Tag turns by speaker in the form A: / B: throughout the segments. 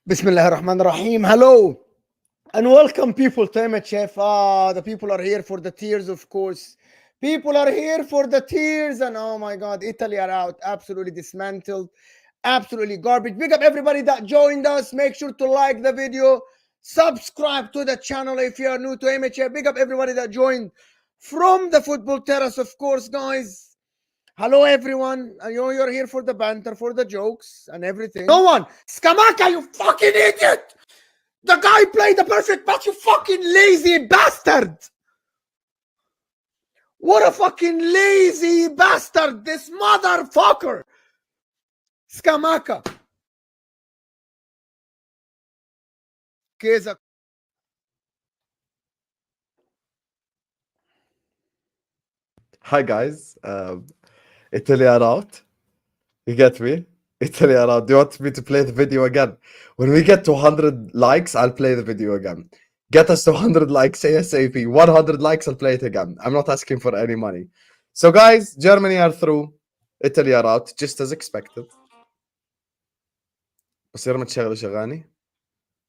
A: Bismillah ar-Rahman ar-Rahim. Hello and welcome people to MHF. The people are here for the tears, of course. People are here for the tears, and oh my god, Italy are out. Absolutely dismantled. Absolutely garbage. Big up everybody that joined us. Make sure to like the video. Subscribe to the channel if you are new to MHF. Big up everybody that joined from the football terrace, of course, guys. Hello, everyone. I know you're here for the banter, for the jokes, and everything. No one. Skamaka, you fucking idiot! The guy played the perfect match, you fucking lazy bastard! What a fucking lazy bastard, this motherfucker! Skamaka. Chiesa.
B: Hi guys, Italy are out. You get me? Italy are out. Do you want me to play the video again? When we get to 100 likes, I'll play the video again. Get us to 100 likes ASAP. 100 likes, I'll play it again. I'm not asking for any money. So guys, Germany are through. Italy are out, just as expected. بصير متشغل شغاني.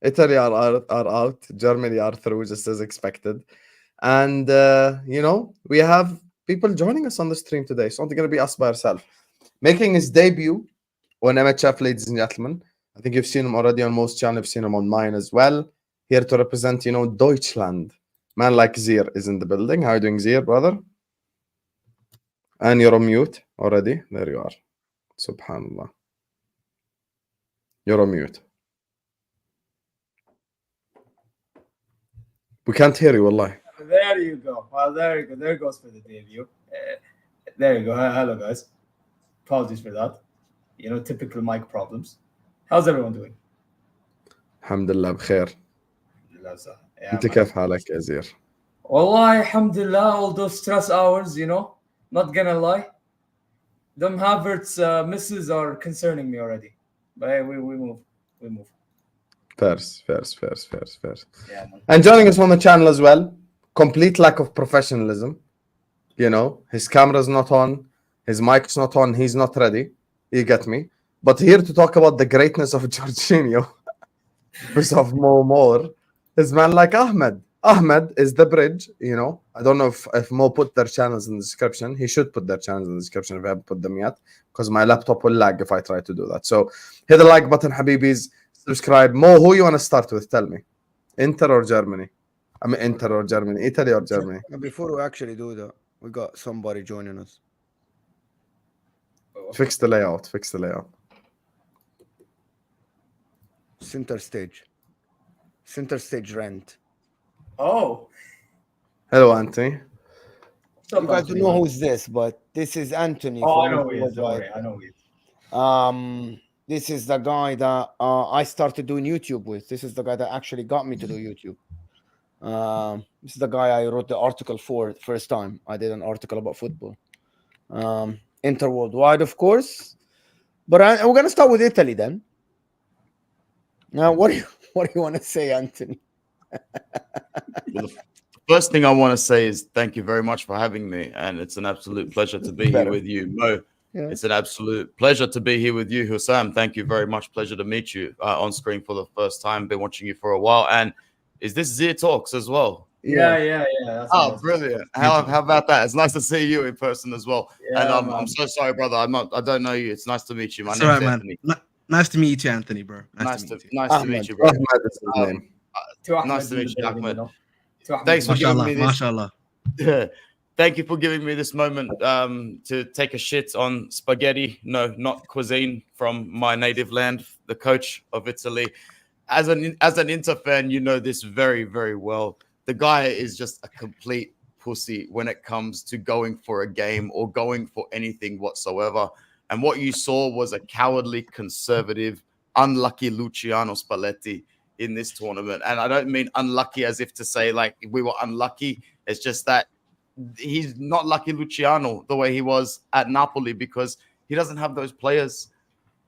B: Italy are out. Germany are through, just as expected. And, we have people joining us on the stream today. It's not going to be us by ourselves. Making his debut on MHF, ladies and gentlemen. I think you've seen him already on most channels. You've seen him on mine as well. Here to represent, Deutschland. Man like Zir is in the building. How are you doing, Zir, brother? And you're on mute already. There you are. Subhanallah. You're on mute. We can't hear you, wallahi.
C: There you go. Well, there you go. There goes for the debut. There you go. Hello, guys. Apologies for that. Typical mic problems. How's everyone doing?
B: Alhamdulillah بخير. انت كيف حالك يا زير؟
C: Wallahi, alhamdulillah, all those stress hours, not gonna lie. Them Havertz misses are concerning me already. But hey, we move.
B: Fairs.
C: Yeah, man.
B: And joining us on the channel as well, complete lack of professionalism. His camera's not on, his mic's not on, he's not ready. You get me? But here to talk about the greatness of Jorginho, first of more, is man like Ahmed. Ahmed is the bridge, I don't know if Mo put their channels in the description. He should put their channels in the description if I haven't put them yet, because my laptop will lag if I try to do that. So hit the like button, Habibis. Subscribe. Mo, who you want to start with? Tell me. Inter or Germany? I mean, Inter or Germany? Italy or Germany?
A: Before we actually do that, we got somebody joining us.
B: Fix the layout.
A: Center stage rent.
C: Oh.
B: Hello, Anthony.
A: You guys don't know who's this, but this is Anthony.
C: Oh, I know who he is. Don't worry. I know who he is.
A: This is the guy that I started doing YouTube with. This is the guy that actually got me to do YouTube. This is the guy I wrote the article for the first time. I did an article about football. Interworldwide, of course. But we're going to start with Italy then. Now, what do you want to say, Anthony?
D: Well, the first thing I want to say is thank you very much for having me. And it's an absolute pleasure to be here with you, Mo.
A: Yeah.
D: It's an absolute pleasure to be here with you, Husam. Thank you very much. Pleasure to meet you on screen for the first time. Been watching you for a while. And is this Zir Talks as well?
C: Yeah.
D: Oh, brilliant. How about that? It's nice to see you in person as well.
C: Yeah,
D: and I'm so sorry, brother. I don't know you. It's nice to meet you. My
E: It's
D: name's
E: all right,
D: Anthony.
E: man. Nice to meet you, too, Anthony, bro.
D: Nice to meet you, bro.
B: Ahmed is his name.
D: Nice to meet you, Ahmed.
C: Thanks
D: for giving me this.
E: Mashallah.
D: Thank you for giving me this moment to take a shit on spaghetti. No, not cuisine from my native land, the coach of Italy. As an Inter fan, you know this very, very well. The guy is just a complete pussy when it comes to going for a game or going for anything whatsoever. And what you saw was a cowardly, conservative, unlucky Luciano Spalletti in this tournament. And I don't mean unlucky as if to say like we were unlucky. It's just that he's not lucky Luciano the way he was at Napoli because he doesn't have those players.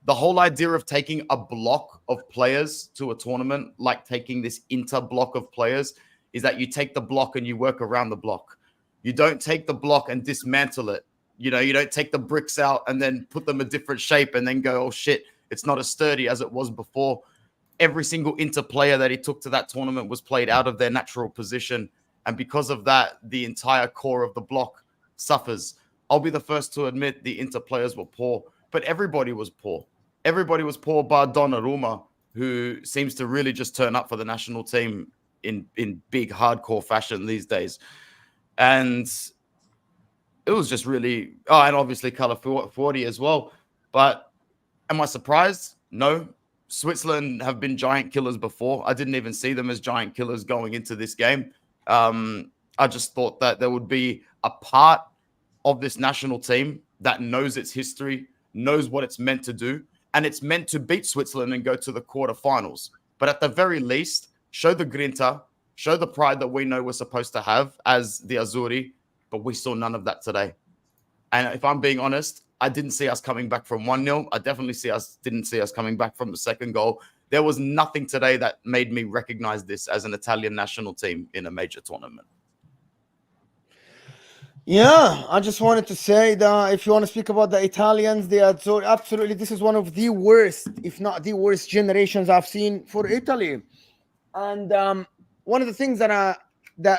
D: The whole idea of taking a block of players to a tournament, like taking this Inter block of players, is that you take the block and you work around the block. You don't take the block and dismantle it. You don't take the bricks out and then put them a different shape and then go, oh shit, it's not as sturdy as it was before. every single Inter player that he took to that tournament was played out of their natural position. And because of that, the entire core of the block suffers. I'll be the first to admit the Inter players were poor, but everybody was poor. Everybody was poor bar Donnarumma, who seems to really just turn up for the national team in big, hardcore fashion these days. And it was just really... Oh, and obviously Calafiori as well. But am I surprised? No. Switzerland have been giant killers before. I didn't even see them as giant killers going into this game. I just thought that there would be a part of this national team that knows its history, knows what it's meant to do, and it's meant to beat Switzerland and go to the quarterfinals. But at the very least, show the grinta, show the pride that we know we're supposed to have as the Azzurri, but we saw none of that today. And if I'm being honest, I didn't see us coming back from 1-0. I definitely didn't see us coming back from the second goal. There was nothing today that made me recognize this as an Italian national team in a major tournament.
A: Yeah, I just wanted to say that if you want to speak about the Italians, they are so absolutely, this is one of the worst, if not the worst generations I've seen for Italy. And one of the things that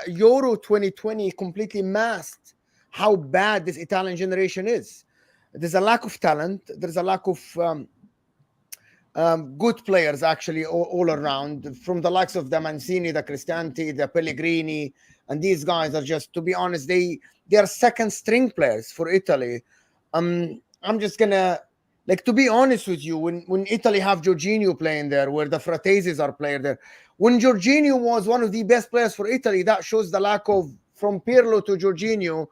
A: Euro 2020 completely masked how bad this Italian generation is. There's a lack of talent. There's a lack of good players actually all around, from the likes of the Mancini, the Cristante, the Pellegrini, and these guys are just, to be honest, they are second string players for Italy. I'm just gonna, like, to be honest with you, when Italy have Jorginho playing there, where the Frateses are playing there, when Jorginho was one of the best players for Italy, that shows the lack of, from Pirlo to Jorginho.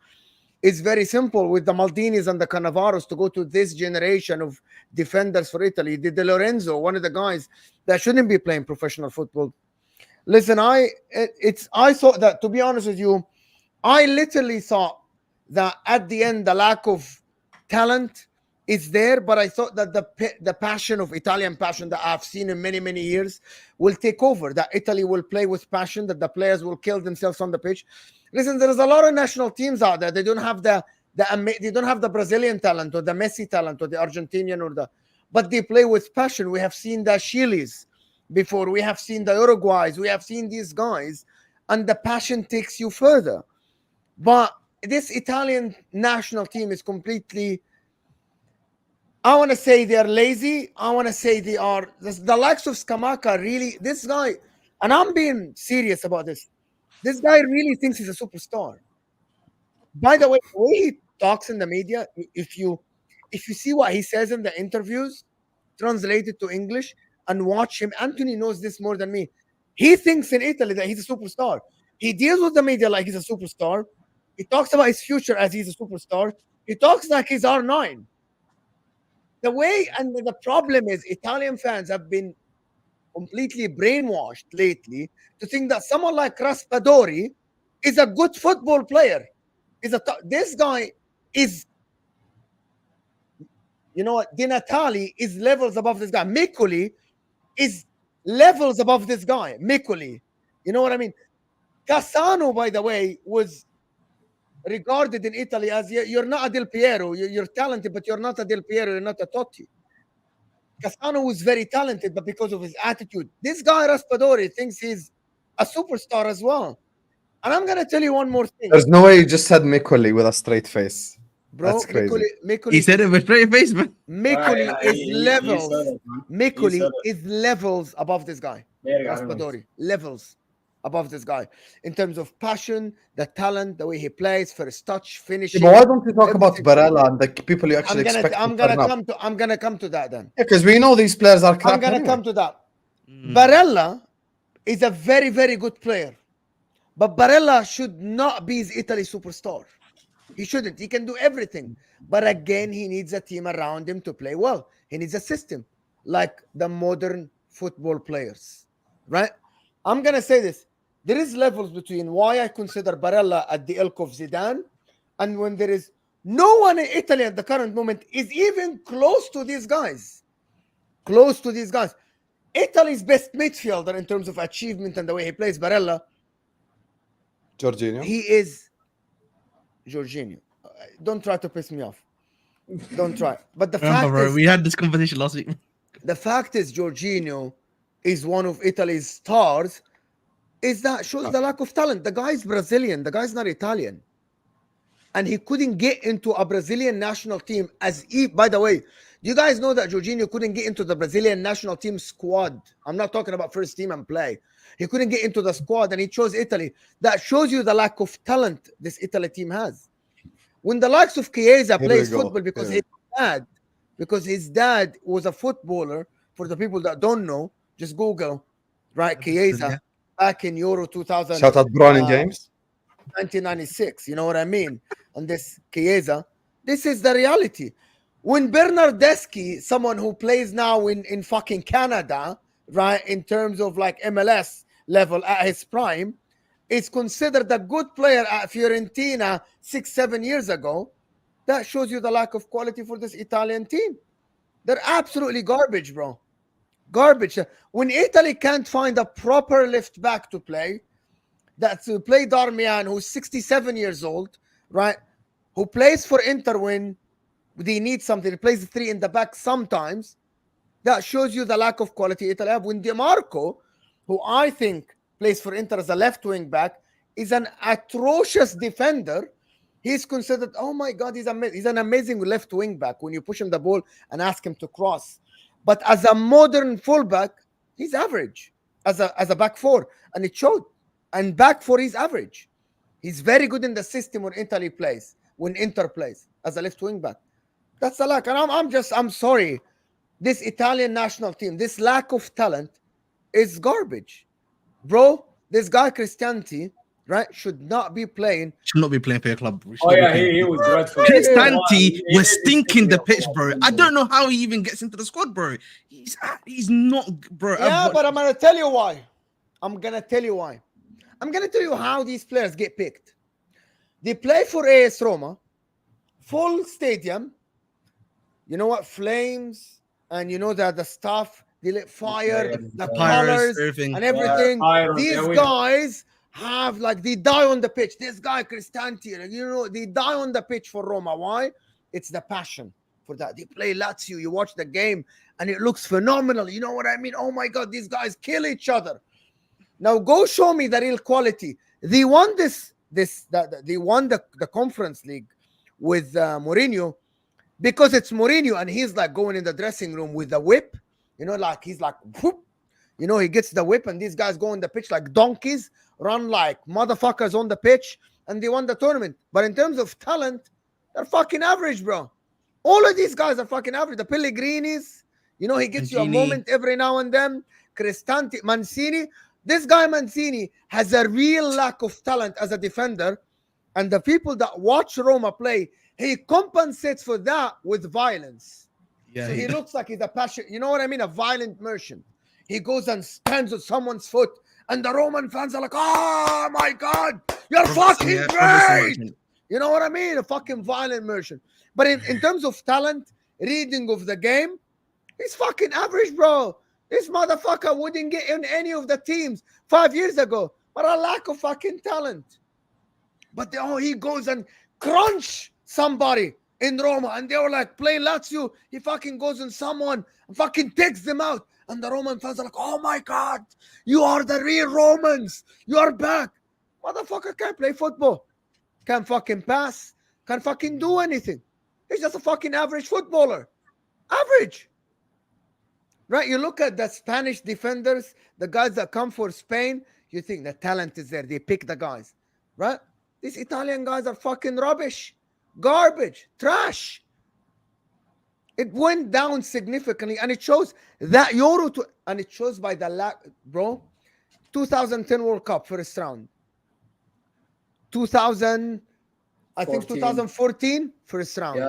A: It's very simple with the Maldinis and the Cannavaros to go to this generation of defenders for Italy. De Lorenzo, one of the guys that shouldn't be playing professional football. Listen, I thought that, to be honest with you, I literally thought that at the end the lack of talent is there, but I thought that the passion of Italian passion that I've seen in many, many years will take over, that Italy will play with passion, that the players will kill themselves on the pitch. Listen, there's a lot of national teams out there. They don't have they don't have the Brazilian talent or the Messi talent or the Argentinian but they play with passion. We have seen the Chilis before. We have seen the Uruguays. We have seen these guys, and the passion takes you further. But this Italian national team is completely, I want to say they're lazy. I want to say they are, the likes of Scamacca, really, this guy, and I'm being serious about this. This guy really thinks he's a superstar. By the way he talks in the media, if you see what he says in the interviews, translated to English, and watch him, Anthony knows this more than me. He thinks in Italy that he's a superstar. He deals with the media like he's a superstar. He talks about his future as he's a superstar. He talks like he's R9. The way, and the problem is Italian fans have been completely brainwashed lately to think that someone like Raspadori is a good football player. This guy is, you know what, Di Natale is levels above this guy. Miccoli is levels above this guy. Miccoli, you know what I mean? Cassano, by the way, was regarded in Italy as, you're not a Del Piero, you're talented, but you're not a Del Piero, you're not a Totti. Cassano was very talented, but because of his attitude, this guy Raspadori thinks he's a superstar as well. And I'm gonna tell you one more thing.
B: There's no way you just said Miccoli with a straight face.
A: Bro,
B: that's crazy.
A: Miccoli,
E: He said it with straight face, man.
A: Miccoli is levels. Miccoli is levels above this guy. Raspadori, levels above this guy in terms of passion, the talent, the way he plays, first touch, finishing.
B: Yeah, but why don't we talk about Barella and the people you actually expect?
A: I'm gonna come to that then.
B: Yeah, because we know these players are crap.
A: I'm gonna come to that. Barella is a very, very good player, but Barella should not be his Italy superstar. He shouldn't. He can do everything, but again, he needs a team around him to play well. He needs a system like the modern football players, right? I'm gonna say this. There is levels between why I consider Barella at the ilk of Zidane, and when there is no one in Italy at the current moment is even close to these guys. Close to these guys. Italy's best midfielder in terms of achievement and the way he plays, Barella.
B: Jorginho.
A: He is Jorginho. Don't try to piss me off. Don't try. But the fact is,
E: we had this conversation last week.
A: the fact is, Jorginho is one of Italy's stars, is that shows the lack of talent. The guy's Brazilian. The guy's not Italian. And he couldn't get into a Brazilian national team by the way, do you guys know that Jorginho couldn't get into the Brazilian national team squad? I'm not talking about first team and play. He couldn't get into the squad and he chose Italy. That shows you the lack of talent this Italy team has. When the likes of Chiesa plays football because his dad was a footballer, for the people that don't know, just Google, right? Chiesa back in Euro 2000.
B: Shout out Bron and James.
A: 1996, you know what I mean? And this Chiesa, this is the reality. When Bernardeschi, someone who plays now in fucking Canada, right, in terms of like MLS level at his prime, is considered a good player at Fiorentina 6-7 years ago, that shows you the lack of quality for this Italian team. They're absolutely garbage, bro. Garbage. When Italy can't find a proper left back to play, that's to play Darmian, who's 67 years old, right? Who plays for Inter when they need something. He plays the three in the back sometimes. That shows you the lack of quality Italy have. When DiMarco, who I think plays for Inter as a left wing back, is an atrocious defender. He's considered, oh my God, he's an amazing left wing back when you push him the ball and ask him to cross. But as a modern fullback, he's average as a back four, and it showed. And back four, he's average. He's very good in the system when Italy plays, when Inter plays as a left wing back. That's the lack. And I'm sorry. This Italian national team, this lack of talent is garbage. Bro, this guy Cristianti, right, should not be playing.
E: Should not be playing for your club.
C: He was dreadful.
E: Cristianti was stinking the pitch, bro. I don't know how he even gets into the squad, bro. He's not, bro.
A: Yeah, but I'm gonna tell you why. I'm gonna tell you how these players get picked. They play for AS Roma, full stadium. You know what? Flames, and you know that the stuff, they lit fire, the colors,
E: everything.
A: and everything. These
C: Yeah,
A: guys have they die on the pitch. This guy Cristanti, they die on the pitch for Roma. Why? It's the passion for that. They play Lazio. You watch the game, and it looks phenomenal. You know what I mean? Oh my God, these guys kill each other. Now go show me the real quality. They won they won the Conference League with Mourinho because it's Mourinho, and he's like going in the dressing room with the whip, he's like whoop, he gets the whip, and these guys go on the pitch like donkeys, run like motherfuckers on the pitch, and they won the tournament. But in terms of talent, they're fucking average, bro. All of these guys are fucking average. The Pellegrinis, he gets you a moment every now and then. Cristante, Mancini. This guy Mancini has a real lack of talent as a defender, and the people that watch Roma play, he compensates for that with violence.
E: Yeah,
A: so he looks like he's a passion. You know what I mean? A violent merchant. He goes and stands on someone's foot, and the Roman fans are like, "Oh my God, you're fucking great!" You know what I mean? A fucking violent merchant. But in terms of talent, reading of the game, he's fucking average, bro. This motherfucker wouldn't get in any of the teams 5 years ago, but a lack of fucking talent. But he goes and crunch somebody in Roma, and they were like, play Lazio. He fucking goes on someone and fucking takes them out. And the Roman fans are like, oh my God, you are the real Romans. You are back. Motherfucker can't play football. Can't fucking pass. Can't fucking do anything. He's just a fucking average footballer. Average. Right? You look at the Spanish defenders, the guys that come for Spain, you think the talent is there. They pick the guys. Right? These Italian guys are fucking rubbish. Garbage. Trash. It went down significantly, and it shows that Euro, and it shows by the lack, bro. 2010 World Cup first round. 2014 first round.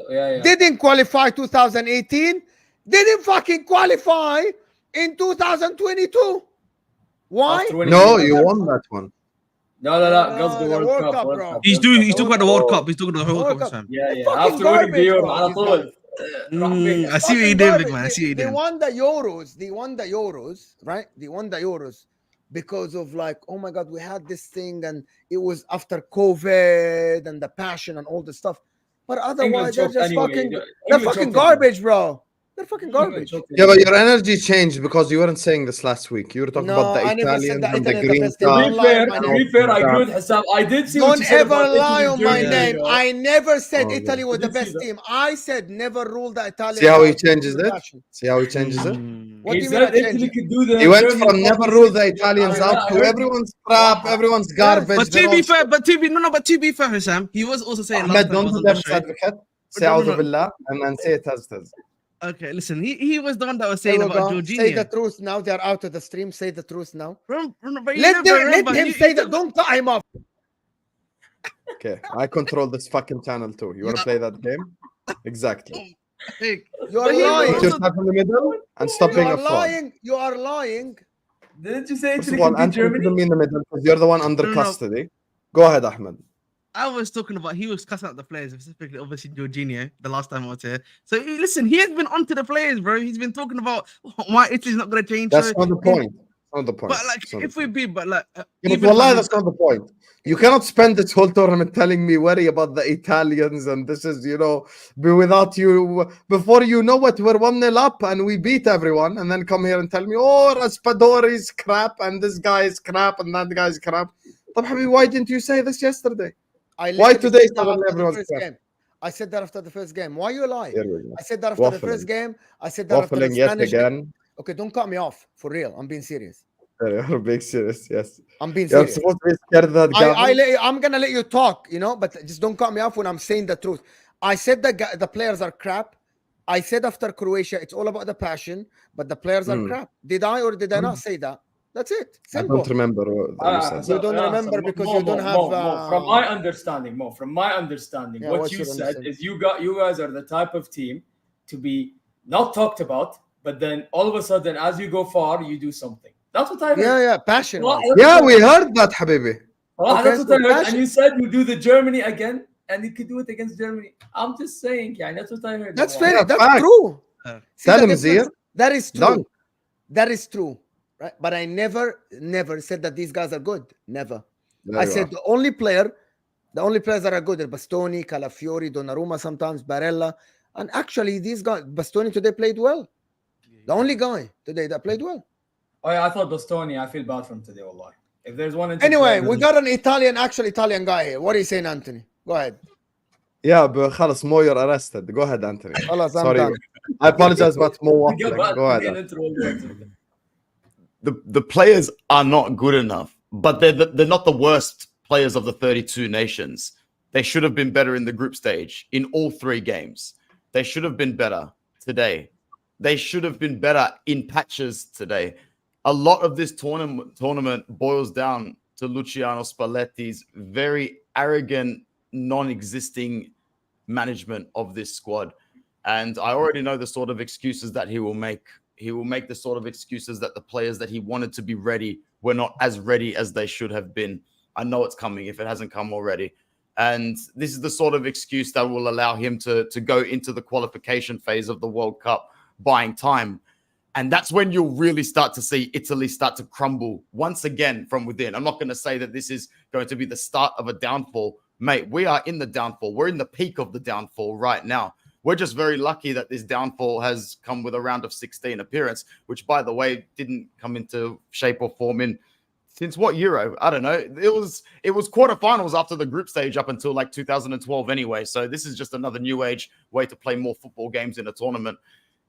C: Yeah.
A: Didn't qualify 2018. Didn't fucking qualify in 2022. Why?
B: No, you won that one.
C: No. Goes the World Cup,
A: bro.
E: He's talking about the World Cup. He's talking about the World Cup. Time.
C: Yeah.
A: Fucking
C: After winning the Euro,
A: garbage,
E: I see what you did, big man. I see what you
A: They
E: did.
A: won the Euros, right? They won the Euros because of oh my God, we had this thing, and it was after COVID and the passion and all the stuff. But otherwise, they're just fucking garbage, bro. They're fucking garbage.
B: Yeah, but your energy changed because you weren't saying this last week. You were talking about the
A: I never said
B: Italians
A: that
B: and the
A: Italy are the
B: green
A: best team.
C: To
A: Don't
C: be
A: lie
C: fair,
A: on my
C: to
A: name.
C: be fair, I agree with Husam. I did see what
A: Don't
C: you said
A: ever
C: about
A: lie
C: Italy,
A: on my
C: Germany,
A: name.
C: you know.
A: I never said
B: Oh,
A: Italy were the
C: did see
A: best
C: that.
A: team. I said never rule the Italian.
B: See how he
A: guys.
B: changes it?
A: Passion.
B: See how he changes it?
A: What do
C: He
A: you mean I
C: said
A: changed
C: Italy
A: it?
C: could do the
B: He went
C: Germany
B: from never
C: fucking
B: rule the
C: shit.
B: Italians
C: I
B: out to
C: heard you.
B: everyone's crap, everyone's garbage.
E: But
B: they're
E: to
B: all
E: be fair,
B: shit.
E: but to be fair, Husam, he was also saying last
B: Ahmed,
E: time I
B: don't
E: was
B: do
E: on the
B: devil's
E: show.
B: advocate. Say
E: No, no,
B: A'udhu
E: no.
B: Billah and then say it as it is.
E: Okay, listen, he was the one that was
A: There
E: saying
A: we
E: about
A: go. Say the
E: Jorginho.
A: truth now. They're out of the stream. Say the truth now.
E: But you
A: Let
E: never
A: let
E: remember.
A: him say that. Don't cut him off.
B: Okay, I control this fucking channel too. You want to play that game? Exactly.
E: Hey,
A: You are
E: but he was
A: lying.
B: Put
E: also-
B: yourself in the middle and stop
A: You
B: being
A: are
B: a fraud.
A: lying. You are lying.
C: Didn't you say
B: First
C: Italy
B: of all,
C: could beat
B: Anthony
C: Germany?
B: shouldn't be in the middle because you're the one under
E: No.
B: custody. Go ahead, Ahmed.
E: I was talking about he was cussing out the players, specifically obviously Jorginho, the last time I was here. So listen, he has been onto the players, bro. He's been talking about why Italy's not going to change.
B: That's
E: So,
B: not the point. Not the point.
E: but like,
B: It's not the
E: if we
B: point.
E: be, but like,
B: Yeah, but
E: even
B: wallahi,
E: from-
B: that's not the point. You cannot spend this whole tournament telling me worry about the Italians and this is, be without you. Before you know it, we're 1-0 up and we beat everyone. And then come here and tell me, oh, Raspadori's crap and this guy is crap and that guy's crap. But Habibi, why didn't you say this yesterday?
A: I
B: Why
A: literally
B: today
A: said that
B: suddenly
A: after the
B: everyone's
A: first
B: crap?
A: game. I said that after the first game. Why you lie?
B: Here we go.
A: I said that after the first
B: Waffling.
A: game. I said that after the
B: Waffling yet
A: Spanish game.
B: again.
A: Okay, don't cut me off. For real. I'm being serious.
B: You're being serious, yes.
A: I'm being
B: You're
A: serious.
B: supposed to be scared of that Gavin.
A: I'm gonna let you talk, but just don't cut me off when I'm saying the truth. I said the players are crap. I said after Croatia, it's all about the passion, but the players are crap. Did I or did I not say that? That's it.
B: I
A: Simple.
B: don't remember what you said.
A: You don't remember because you don't have.
C: From my understanding,
A: Yeah,
C: what
A: what's
C: you
A: your
C: said
A: understanding?
C: is you guys are the type of team to be not talked about, but then all of a sudden, as you go far, you do something. That's what I heard.
A: Yeah, passion.
C: Well,
A: wise.
B: Yeah, we heard that, Habibi.
C: That's what
A: so
C: I heard.
A: passion-
C: And you said you do the Germany again, and you could do it against Germany. I'm just saying, yeah, that's what I heard.
A: That's
C: Wallah.
A: fair.
B: Yeah,
A: That's
B: fact.
A: true. See
B: Tell
A: the
B: him,
A: difference?
B: Zia.
A: That is true.
B: Done.
A: That is true. Right? But I never said that these guys are good. Never.
B: There
A: I
B: you
A: said
B: are.
A: the only players that are good are Bastoni, Calafiori, Donnarumma, sometimes Barella. And actually, these guys, Bastoni today played well. The only guy today that played well.
C: Oh, yeah, I thought Bastoni. I feel bad for him today, wallah. If there's one.
A: Anyway, we got an actual Italian guy here. What are you saying, Anthony? Go ahead.
B: Yeah, but خلاص Mo, you're arrested. Go ahead, Anthony.
A: خلاص, I'm
B: Sorry.
A: done.
B: I apologize about Mo waffling. Go ahead.
D: The players are not good enough, but they're not the worst players of the 32 nations. They should have been better in the group stage in all 3 games. They should have been better today. They should have been better in patches today. A lot of this tournament boils down to Luciano Spalletti's very arrogant, non-existing management of this squad. And I already know the sort of excuses that he will make. He will make the sort of excuses that the players that he wanted to be ready were not as ready as they should have been. I know it's coming if it hasn't come already. And this is the sort of excuse that will allow him to go into the qualification phase of the World Cup, buying time. And that's when you'll really start to see Italy start to crumble once again from within. I'm not going to say that this is going to be the start of a downfall. Mate, we are in the downfall. We're in the peak of the downfall right now. We're just very lucky that this downfall has come with a round of 16 appearance, which, by the way, didn't come into shape or form in since what Euro? I don't know. It was quarterfinals after the group stage up until like 2012 anyway. So this is just another new age way to play more football games in a tournament.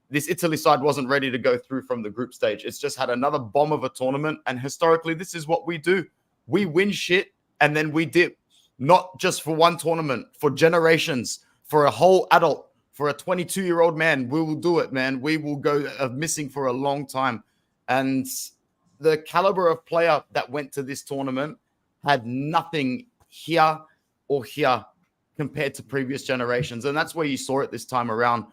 D: This Italy side wasn't ready to go through from the group stage. It's just had another bomb of a tournament. And historically, this is what we do. We win shit and then we dip. Not just for one tournament, for generations, for a whole adult, for a 22-year-old man. We will do it, man. We will go missing for a long time. And the caliber of player that went to this tournament had nothing here or here compared to previous generations. And that's where you saw it this time around.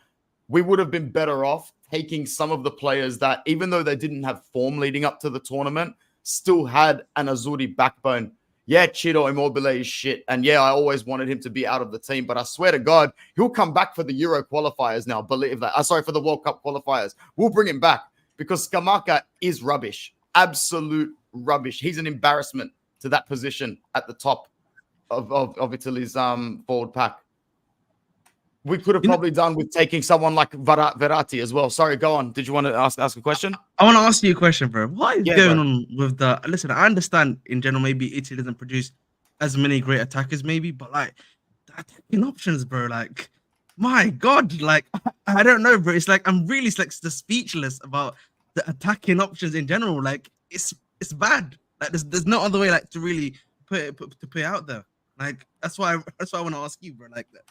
D: We would have been better off taking some of the players that, even though they didn't have form leading up to the tournament, still had an Azzurri backbone. Yeah, Ciro Immobile is shit. And yeah, I always wanted him to be out of the team. But I swear to God, he'll come back for the Euro qualifiers now. Believe that. For the World Cup qualifiers. We'll bring him back because Scamacca is rubbish. Absolute rubbish. He's an embarrassment to that position at the top of Italy's forward pack. we could have probably done with taking someone like Verratti as well. Sorry, go on. Did you want to ask a question?
E: I want to ask you a question, bro. What is
D: Yeah,
E: going
D: bro.
E: on with the? Listen, I understand in general maybe Italy doesn't produce as many great attackers, maybe, but like the attacking options, bro. Like, my God, like I don't know, bro. It's like I'm really like speechless about the attacking options in general. Like, it's bad. Like, there's no other way like to really put it out there. Like, that's why I want to ask you, bro. Like that.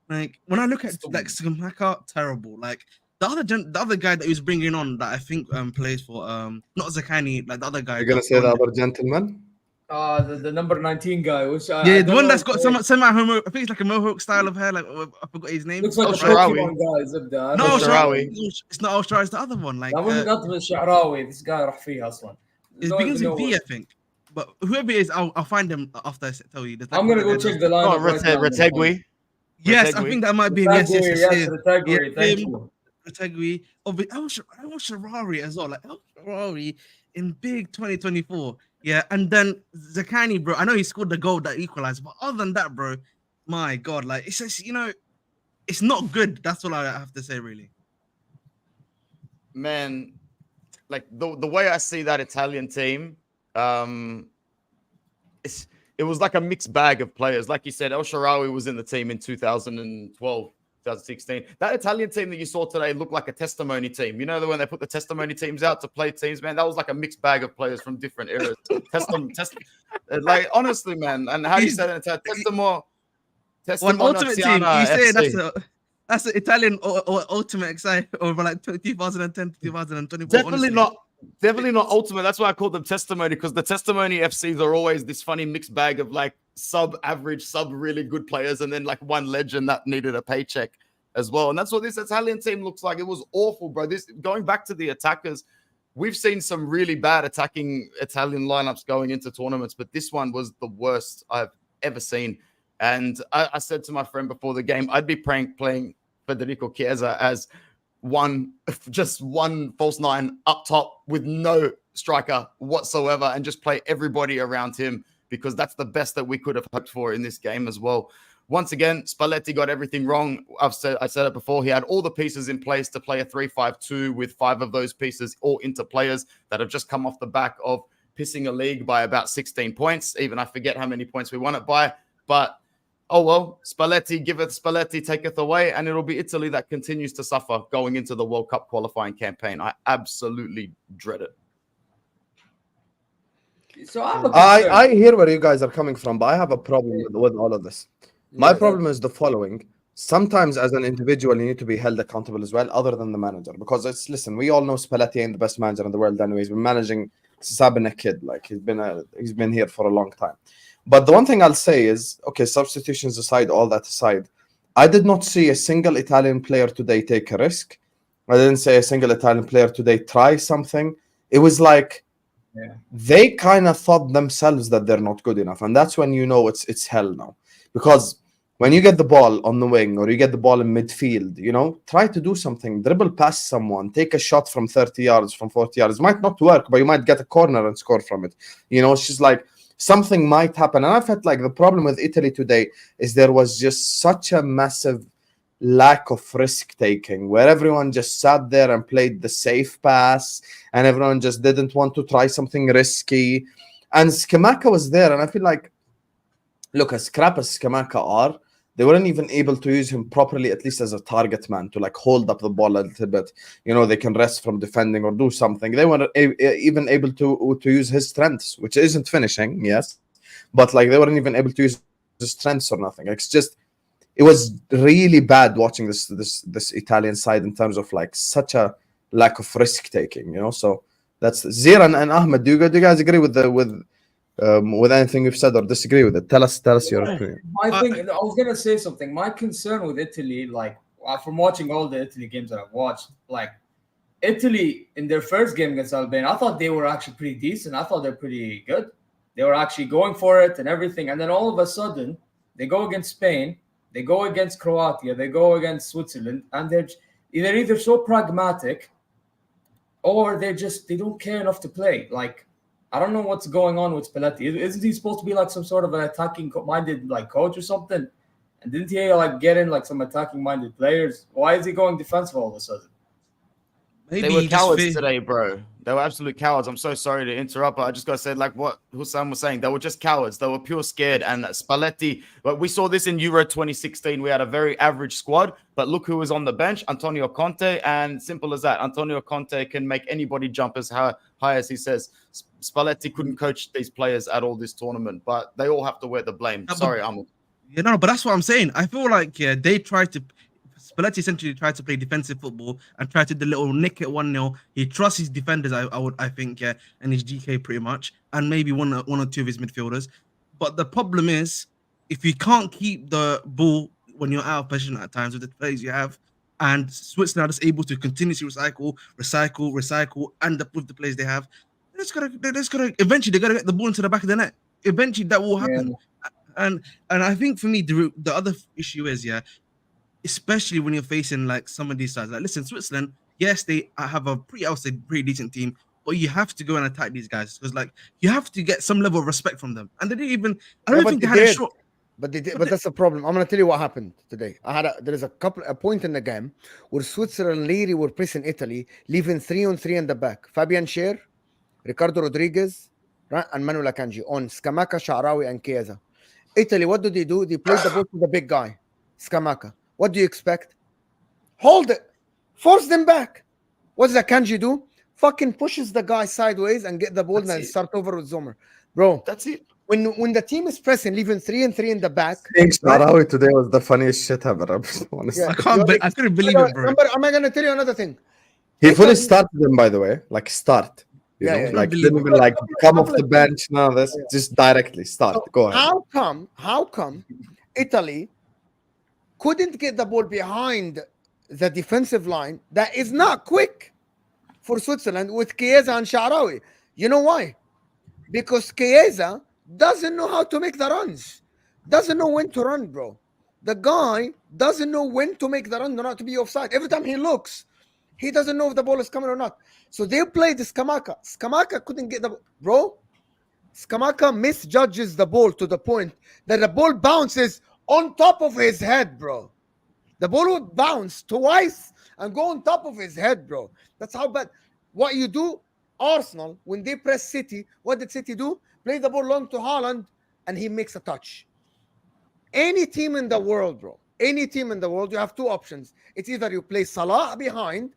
E: Like when I look at like Skamaka, terrible. Like the other guy that he was bringing on that I think plays for not Zakani, like the other guy.
B: You're gonna say the other gentleman?
C: The number 19 guy, which
E: Yeah, the one that's got some semi-homo. I think it's like a mohawk style of hair. Like I forgot his name.
C: looks like a
D: Sharawi.
C: Pokemon guy. Zibda.
E: No,
D: Sharawi.
E: it's not Al-Sharawi. It's the other one. Like
C: not the Sha'rawi. This guy راح فيها أصلا.
E: it begins with V, I think. But whoever it is, I'll find him after I tell you.
C: I'm gonna go check the lineup.
D: Retegui.
E: Yes, I think that might be him. Yes,
C: Retegui, thank you.
E: Retegui. Oh, but El Shaarawy as well. Like El Shaarawy in big 2024. Yeah, and then Zakani, bro. I know he scored the goal that equalized, but other than that, bro, my God, like it's just, it's not good. That's all I have to say, really.
D: Man, like the way I see that Italian team, it was like a mixed bag of players. Like you said, El Shaarawy was in the team in 2012, 2016. That Italian team that you saw today looked like a testimony team. You know, when they put the testimony teams out to play teams, man, that was like a mixed bag of players from different eras. Like, honestly, man. And how do you say that? Testimony
E: ultimate team. You say
D: FC.
E: that's the Italian or ultimate excited over like 2010 to 2024.
D: Definitely not ultimate. That's why I call them testimony, because the testimony FCs are always this funny mixed bag of like sub-average, sub-really good players, and then like one legend that needed a paycheck as well. And that's what this Italian team looks like. It was awful, bro. This going back to the attackers, we've seen some really bad attacking Italian lineups going into tournaments, but this one was the worst I've ever seen. And I said to my friend before the game, I'd be playing Federico Chiesa as just one false nine up top with no striker whatsoever, and just play everybody around him, because that's the best that we could have hoped for in this game as well. Once again, Spalletti got everything wrong. I said it before. He had all the pieces in place to play a 3-5-2 with 5 of those pieces all into players that have just come off the back of pissing a league by about 16 points. Even I forget how many points we won it by, but oh well, Spalletti giveth, Spalletti taketh away, and it'll be Italy that continues to suffer going into the World Cup qualifying campaign. I absolutely dread it.
C: So
B: I hear where you guys are coming from, but I have a problem with all of this. My problem is the following. Sometimes as an individual, you need to be held accountable as well, other than the manager. Because listen, we all know Spalletti ain't the best manager in the world anyway. He's been managing Sabin a kid. Like he's been here for a long time. But the one thing I'll say is, okay, substitutions aside, all that aside, I did not see a single Italian player today take a risk. I didn't see a single Italian player today try something. It was like they kind of thought themselves that they're not good enough. And that's when you know it's hell now. Because when you get the ball on the wing or you get the ball in midfield, try to do something. Dribble past someone, take a shot from 30 yards, from 40 yards. It might not work, but you might get a corner and score from it. It's just like something might happen. And I felt like the problem with Italy today is there was just such a massive lack of risk taking, where everyone just sat there and played the safe pass, and everyone just didn't want to try something risky. And Scamacca was there, and I feel like, look, as crap as Scamacca are, they weren't even able to use him properly, at least as a target man, to like hold up the ball a little bit. They can rest from defending or do something. They weren't even able to use his strengths, which isn't finishing, yes, but like they weren't even able to use his strengths or nothing. It was really bad watching this Italian side in terms of like such a lack of risk taking. So that's Ziran and Ahmed. Do you guys agree with anything we've said or disagree with it? Tell us your opinion.
C: I was gonna say something. My concern with Italy, like from watching all the Italy games that I've watched, like Italy in their first game against Albania, I thought they were actually pretty decent. I thought they're pretty good. They were actually going for it and everything. And then all of a sudden, they go against Spain, they go against Croatia, they go against Switzerland, and they're either so pragmatic or they don't care enough to play. Like, I don't know what's going on with Spalletti. Isn't he supposed to be like some sort of an attacking-minded like coach or something? And didn't he like get in like some attacking minded players? Why is he going defensive all of a sudden?
E: Maybe
D: They were
E: he just
D: cowards
E: fear-
D: today, bro. They were absolute cowards. I'm so sorry to interrupt, but I just got to say, like what Husam was saying, they were just cowards. They were pure scared. And Spalletti, but we saw this in Euro 2016. We had a very average squad, but look who was on the bench, Antonio Conte. And simple as that, Antonio Conte can make anybody jump as high as he says. Spalletti couldn't coach these players at all this tournament, but they all have to wear the blame. Sorry, Ahmed.
E: Yeah, no, but that's what I'm saying. I feel like they tried to. Spalletti essentially tried to play defensive football and tried to do the little nick at 1-0. He trusts his defenders, I think, and his GK pretty much, and maybe one or two of his midfielders. But the problem is, if you can't keep the ball when you're out of position at times with the players you have, and Switzerland are just able to continuously recycle, and with the players they have, they're just gonna eventually they're gonna get the ball into the back of the net. Eventually that will happen. And I think for me the other issue is especially when you're facing like some of these sides. Like, listen, Switzerland, yes, they have a pretty decent team, but you have to go and attack these guys because like you have to get some level of respect from them. And they didn't even. I don't think they had a shot.
A: But they did, but that's the problem. I'm gonna tell you what happened today. There is a point in the game where Switzerland literally were pressing Italy, leaving 3-on-3 in the back. Fabian Schär, Ricardo Rodriguez, right, and Manuel Akanji on Scamacca, Sha'rawi, and Chiesa. Italy, what do? They played the ball to the big guy, Scamacca. What do you expect? Hold it. Force them back. What does Akanji do? Fucking pushes the guy sideways and get the ball and then start over with Zomer. Bro,
D: That's it.
A: When the team is pressing, leaving 3-on-3 in the back.
B: Sharawi today was the funniest shit ever. Honestly.
A: Yeah.
E: I couldn't believe it, bro.
A: Remember, am I gonna tell you another thing?
B: He fully started them, by the way. Like start. You
A: Yeah,
B: know?
A: yeah.
B: Like didn't even like come off the bench. None of this. Just directly start.
A: So
B: Go ahead.
A: How come Italy couldn't get the ball behind the defensive line that is not quick for Switzerland with Chiesa and Sha'rawi? You know why? Because Chiesa doesn't know how to make the runs. Doesn't know when to run, bro. The guy doesn't know when to make the run or not to be offside. Every time he looks, he doesn't know if the ball is coming or not. So they played Scamacca. Scamacca couldn't get the bro. Scamacca misjudges the ball to the point that the ball bounces on top of his head, bro. The ball would bounce twice and go on top of his head, bro. That's how bad. What you do, Arsenal, when they press City, what did City do? Play the ball long to Haaland, and he makes a touch. Any team in the world, bro, any team in the world, you have two options. It's either you play Salah behind,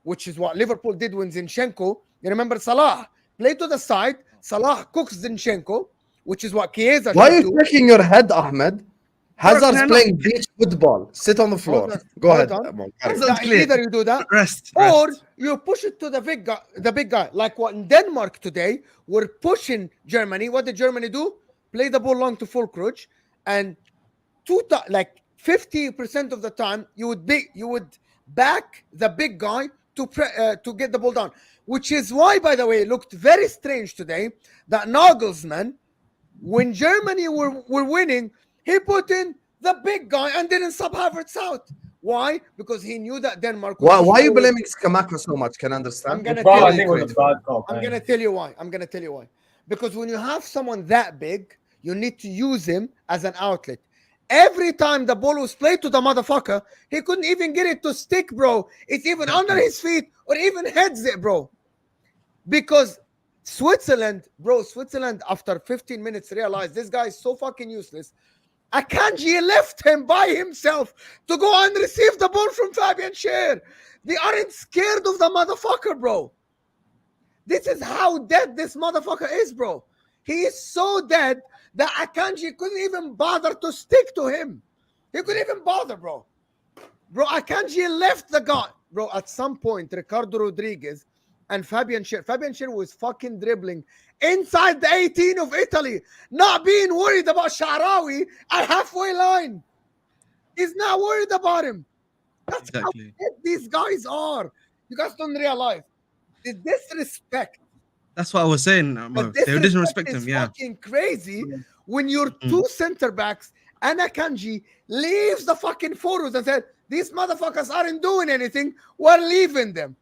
A: which is what Liverpool did when Zinchenko. You remember Salah? Play to the side. Salah cooks Zinchenko, which is what Chiesa
B: Why are
A: should
B: you
A: do.
B: shaking your head, Ahmed? Hazard's
E: Bro,
B: playing beach football. Sit on the floor. Go ahead. Come on, carry on.
E: Hazard's clear.
A: Either you do that,
E: Rest.
A: or you push it to the big guy, like what in Denmark today. We're pushing Germany. What did Germany do? Play the ball long to Fulkrug, and like 50% of the time you would back the big guy to get the ball down. Which is why, by the way, it looked very strange today that Nagelsmann, when Germany were winning, he put in the big guy and didn't sub Havertz out. Why? Because he knew that Denmark.
B: Why are you blaming Scamacca so much? Can I understand?
A: I'm gonna
C: Well,
A: tell
C: I
A: you.
C: think it was a bad call.
A: I'm gonna tell you why. Because when you have someone that big, you need to use him as an outlet. Every time the ball was played to the motherfucker, he couldn't even get it to stick, bro. It's even under his feet or even heads it, bro. Because Switzerland, after 15 minutes realized this guy is so fucking useless. Akanji left him by himself to go and receive the ball from Fabian Schär. They aren't scared of the motherfucker, bro. This is how dead this motherfucker is, bro. He is so dead that Akanji couldn't even bother to stick to him. He couldn't even bother, bro. Bro, Akanji left the guy. Bro, at some point, Ricardo Rodriguez and Fabian Schär was fucking dribbling inside the 18 of Italy, not being worried about Sha'rawi at halfway line. He's not worried about him. That's
E: Exactly.
A: how dead these guys are. You guys don't realize the disrespect.
E: That's what I was saying. Mo. They didn't respect
A: is
E: him. Yeah.
A: fucking crazy when your two center backs and Akanji leaves the fucking forwards and said, these motherfuckers aren't doing anything. We're leaving them.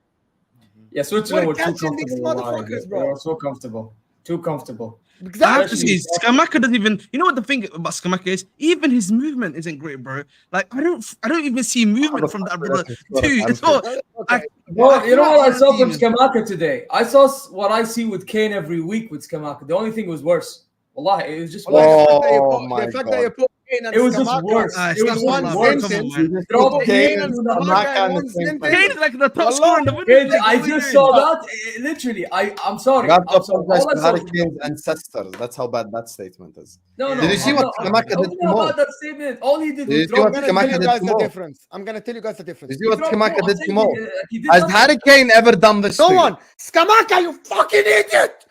C: Yeah, Switzerland
A: We're
C: were too
A: catching these
C: comfortable.
A: motherfuckers,
C: They
A: bro.
C: were so comfortable. Too comfortable.
E: I have to
A: Exactly.
E: say, Skamaka doesn't even. You know what the thing about Skamaka is? Even his movement isn't great, bro. Like I don't even see movement from that brother. Dude, it's all.
A: Okay.
C: Bro, you know what I saw from
E: Demon.
C: Skamaka today? I saw what I see with Kane every week with Skamaka. The only thing was worse. Wallahi, it was just
A: Well,
C: worse.
A: the fact that you put Kane and
C: It was just
A: Skamaka
C: worse.
E: It's
C: It
E: not
C: was
E: for
C: just
E: love,
C: worse.
E: come on,
B: You
E: man.
B: just
C: Drop
B: put
C: the
B: Kane
C: Kane
B: and
C: and
B: Skamaka in the
A: one
B: same
A: sentence.
B: sentence.
E: Kane is like the top
A: Wallah.
E: scorer in the
C: Kane,
E: Bundesliga.
C: I
E: What are you
C: just
E: doing?
C: saw that. Literally, I'm sorry.
B: You have to
C: I'm sorry.
B: apologize
C: All I
B: to
C: saw
B: Harry
C: was
B: Kane's ancestors. That's how bad that statement is.
C: no.
B: Did you see what Skamaka did
C: Talking
B: to Mo?
C: about that statement. All he did
B: Did you
C: was
B: see
C: drop
B: what
A: I'm
C: the
A: gonna tell
B: Skamaka
A: you
B: did
A: guys
B: to
A: the
B: Mo?
A: difference. I'm gonna tell you guys the
B: Did
A: difference.
B: you see what Skamaka
C: I'm
B: did to
C: saying
B: Mo?
C: he did
B: Has
C: nothing.
B: Harry Kane ever done this
A: No
B: to you?
A: one. Skamaka, you fucking idiot!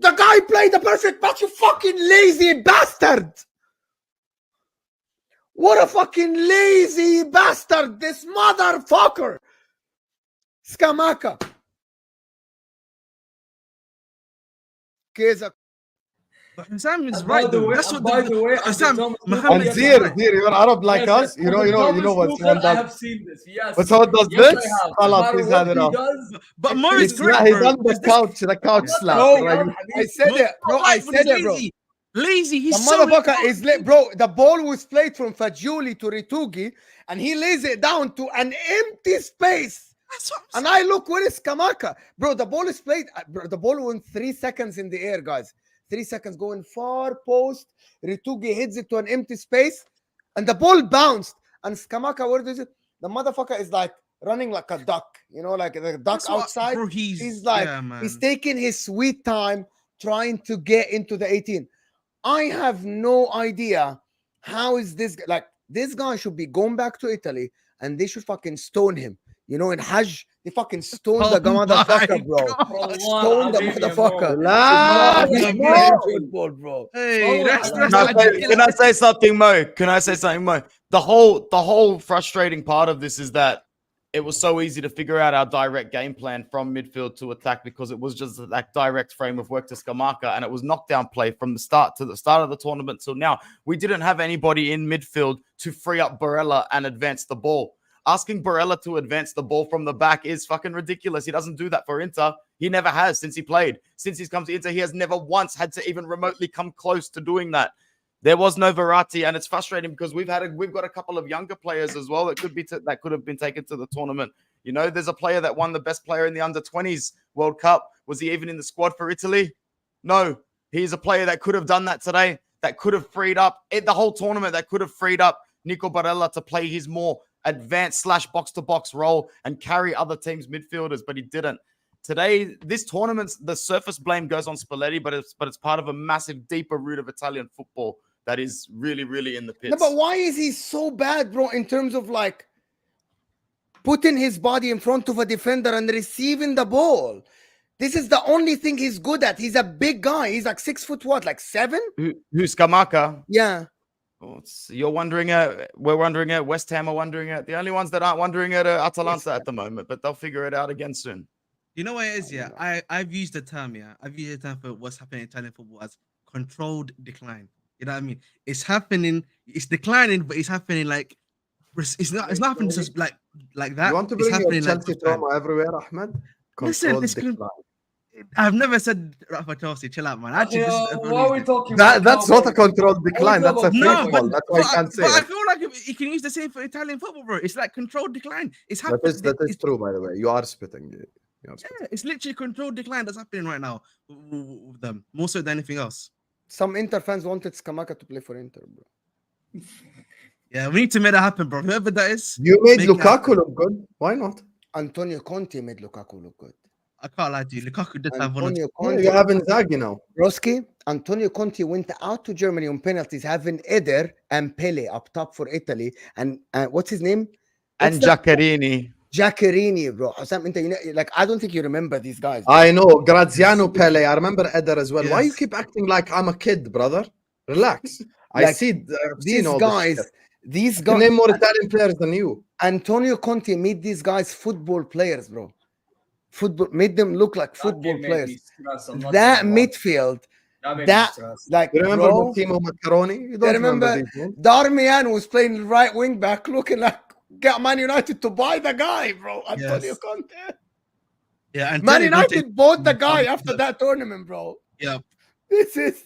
A: The guy played the perfect match, you fucking lazy bastard! What a fucking lazy bastard, this motherfucker! Skamaka. Keza.
E: But Husam is
C: And by
E: right
C: the
E: though.
C: way,
E: That's
C: and
E: what
C: by the way,
E: Husam
C: Thomas Tuchel,
B: And
E: Mohammed
C: yes,
E: is
B: Zir,
E: right.
B: you're Arab like us. You know
C: Thomas
B: what
C: Tuchel,
B: someone
C: I
B: does.
C: have seen this. Yes.
B: When someone does
C: Yes,
B: this,
C: I have. No
B: Allah,
C: matter
B: please
C: what
B: hand it
C: he
B: off.
C: does,
E: But
C: it
E: Mo is
C: pisses
E: correct,
B: He
E: bro.
B: done the couch
C: I'm not
B: slap.
A: Bro,
B: Right?
A: I said it, bro. I
E: Right, but
A: said
E: he's
A: it, bro.
E: lazy. Lazy.
A: The
E: He's so
A: motherfucker is bro. The ball was played from Fajuli to Ritugi, and he lays it down to an empty space.
E: That's what I'm
A: And I look, where is Kamaka? Bro, the ball is played. Bro, the ball went 3 seconds in the air, guys. 3 seconds going far post. Ritugi hits it to an empty space, and the ball bounced. And Skamaka, where does it? The motherfucker is like running like a duck, you know, like a duck
E: That's what-
A: outside.
E: bro,
A: He's like,
E: yeah, man.
A: he's taking his sweet time trying to get into the 18. I have no idea how is this like. This guy should be going back to Italy, and they should fucking stone him. You know, in Hajj, they fucking stone the
E: Oh
A: motherfucker,
E: my
A: bro.
E: God.
A: Stone the
C: Habibi,
A: motherfucker.
B: La,
A: It's
E: yeah,
A: not
E: bro.
A: football, bro.
E: Hey, that's
C: Can
D: Can I say something, Mo? Can I say something, Mo? The whole frustrating part of this is that it was so easy to figure out our direct game plan from midfield to attack because it was just that direct frame of work to Skamaka, and it was knockdown play from the start to the start of the tournament till now. We didn't have anybody in midfield to free up Barella and advance the ball. Asking Barella to advance the ball from the back is fucking ridiculous. He doesn't do that for Inter. He never has since he played. Since he's come to Inter, he has never once had to even remotely come close to doing that. There was no Verratti, and it's frustrating because we've got a couple of younger players as well that could have been taken to the tournament. You know, there's a player that won the best player in the under-20s World Cup. Was he even in the squad for Italy? No. He's a player that could have done that today, that could have freed up the whole tournament, that could have freed up Nico Barella to play his more advanced / box-to-box role and carry other teams' midfielders, but he didn't. Today, this tournament, the surface blame goes on Spalletti, but it's part of a massive, deeper root of Italian football that is really, really in the pits.
A: No, but why is he so bad, bro, in terms of like putting his body in front of a defender and receiving the ball? This is the only thing he's good at. He's a big guy. He's like 6 foot what, like 7?
D: Who's Skamaka?
A: Yeah.
D: Oh, you're wondering at, we're wondering at, West Ham are wondering at. The only ones that aren't wondering at are Atalanta at the moment, but they'll figure it out again soon.
E: You know what it is, yeah? I've used the term, yeah. I've used the term for what's happening in Italian football as controlled decline. You know what I mean? It's happening, it's declining, but it's happening like it's not happening just like that.
B: You want to
E: It's
B: bring your
E: happening
B: Chelsea
E: with time.
B: trauma everywhere, Ahmed?
E: Listen,
B: Controlled
E: it's
B: decline.
E: I've never said that for Chelsea. Chill out, man. Actually, this is
C: why are we talking
B: That's not a
C: Cowboys?
B: controlled decline. That's a free
E: no,
B: fall. That's why I can't say
E: I
B: it.
E: feel like you can use the same for Italian football, bro. It's like controlled decline. It's happening.
B: That is true, by the way. You are spitting.
E: Yeah, it's literally controlled decline that's happening right now with them, more so than anything else.
A: Some Inter fans wanted Skamaka to play for Inter, bro.
E: Yeah, we need to make that happen, bro. Whoever that is,
B: You made
E: make it
B: Lukaku
E: happen.
B: look good. Why not?
A: Antonio Conte made Lukaku look good.
E: I can't lie to you. Lukaku did have one.
A: Antonio
B: Yeah,
A: Conte,
B: you have Inzaghi now.
A: Broski, Antonio Conte went out to Germany on penalties, having Eder and Pele up top for Italy. And what's his name?
D: And Giaccherini.
A: Giaccherini, bro. Husam, you know, like, I don't think you remember these guys. Bro.
B: I know. Graziano Pele. I remember Eder as well. Why you
E: Yes.
B: keep acting like I'm a kid, brother? Relax. I
A: Like,
B: see. I've
A: these
B: seen all
A: guys,
B: this shit.
A: these
B: I can
A: guys,
B: name more Italian players than you.
A: Antonio Conte made these guys football players, bro. Football made them look like football players. That midfield, that like,
B: You remember
A: bro,
B: Massimo Maccaroni? You don't
A: remember
B: these names?
A: Darmian was playing right wing back, looking like got Man United to buy the guy, bro. Antonio
E: Yes.
A: Conte.
E: Yeah, and
A: Man
E: Antonio Conte-
A: United bought the guy after that tournament, bro.
E: Yeah,
A: This is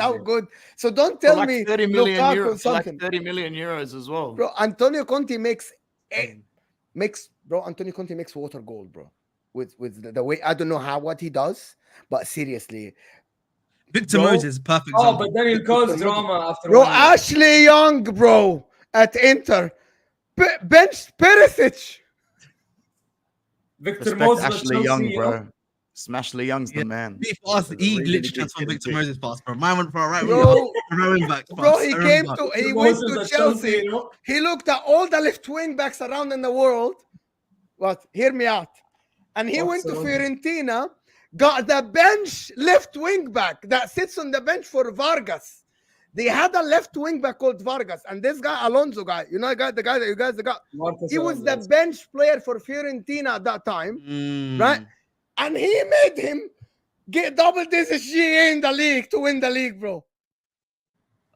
A: how
C: Crazy.
A: good. So don't
D: For
A: tell
D: like
A: me
D: 30 million
A: Lukaku
D: euros, for like
A: something.
D: 30 million euros as well.
A: Bro, Antonio Conte makes water gold, bro. With the way, I don't know what he does, but seriously,
E: Victor
A: bro.
E: Moses, perfect
C: Oh,
E: example.
C: but then he'll cause
A: Victor Moses.
C: drama after
A: Bro,
C: 1 year.
A: Ashley Young, bro, at Inter, bench Perisic.
C: Victor
D: Respect
C: Moses at
D: Ashley
C: Chelsea,
D: Young,
C: you know?
D: bro. Smashley Young's
E: Yeah.
D: the man.
E: He passed.
D: He's a
E: He
D: really,
E: literally
D: really
E: transformed
D: good
E: Victor
D: pick.
E: Moses pass, bro. Mine went for a right wing
A: Bro,
E: pass, a right wing back pass.
A: bro, he
E: I
A: came
E: remember.
A: to, he
C: Victor
A: went
C: Moses
A: to
C: at
A: Chelsea.
C: you know?
A: He looked at all the left wing backs around in the world. What? Hear me out. And he went to Fiorentina, got the bench left wing back that sits on the bench for Vargas. They had a left wing back called Vargas, and this guy, Alonso guy, you know, the guy that you guys got.
C: Marcus
A: He was
C: Alonso,
A: the bench player for Fiorentina at that time,
E: Mm.
A: right? And he made him get double digit GA in the league to win the league, bro.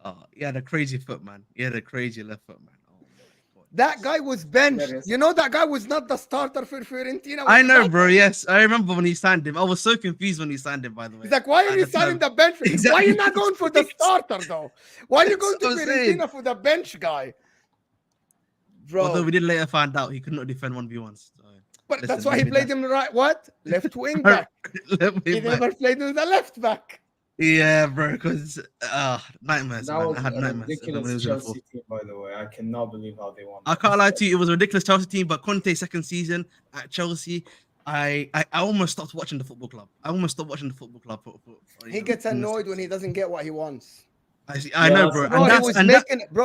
E: Oh, he had a crazy foot, man. He had a crazy left foot, man. Oh my god.
A: That guy was benched.
C: Hilarious.
A: You know, that guy was not the starter for Fiorentina.
E: I know, bro. Yes, I remember when he signed him. I was so confused when he signed him. By the way,
A: He's like, why are
E: At
A: you
E: the
A: starting
E: time.
A: the bench? Why are
E: Exactly.
A: you not going for the starter, though? Why are you going to
E: That's what I'm saying.
A: Fiorentina for the bench guy? Bro,
E: Although we did later find out he could not defend 1v1s. So.
A: but
E: listen,
A: that's why he
E: maybe
A: played him right. What? Left wing back.
E: Left
A: He
E: wing back.
A: never played him the left back.
E: Yeah, bro. Because nightmares,
C: That
E: man.
C: was
E: I had
C: a
E: nightmares when he
C: ridiculous
E: was in the fourth.
C: Chelsea team, by the way. I cannot believe how they won.
E: I can't lie to you, it was a ridiculous Chelsea team, but Conte's second season at Chelsea, I almost stopped watching the football club. I almost stopped watching the football club.
A: He gets annoyed when he doesn't get what he wants.
E: I know, bro.
A: Bro,
E: And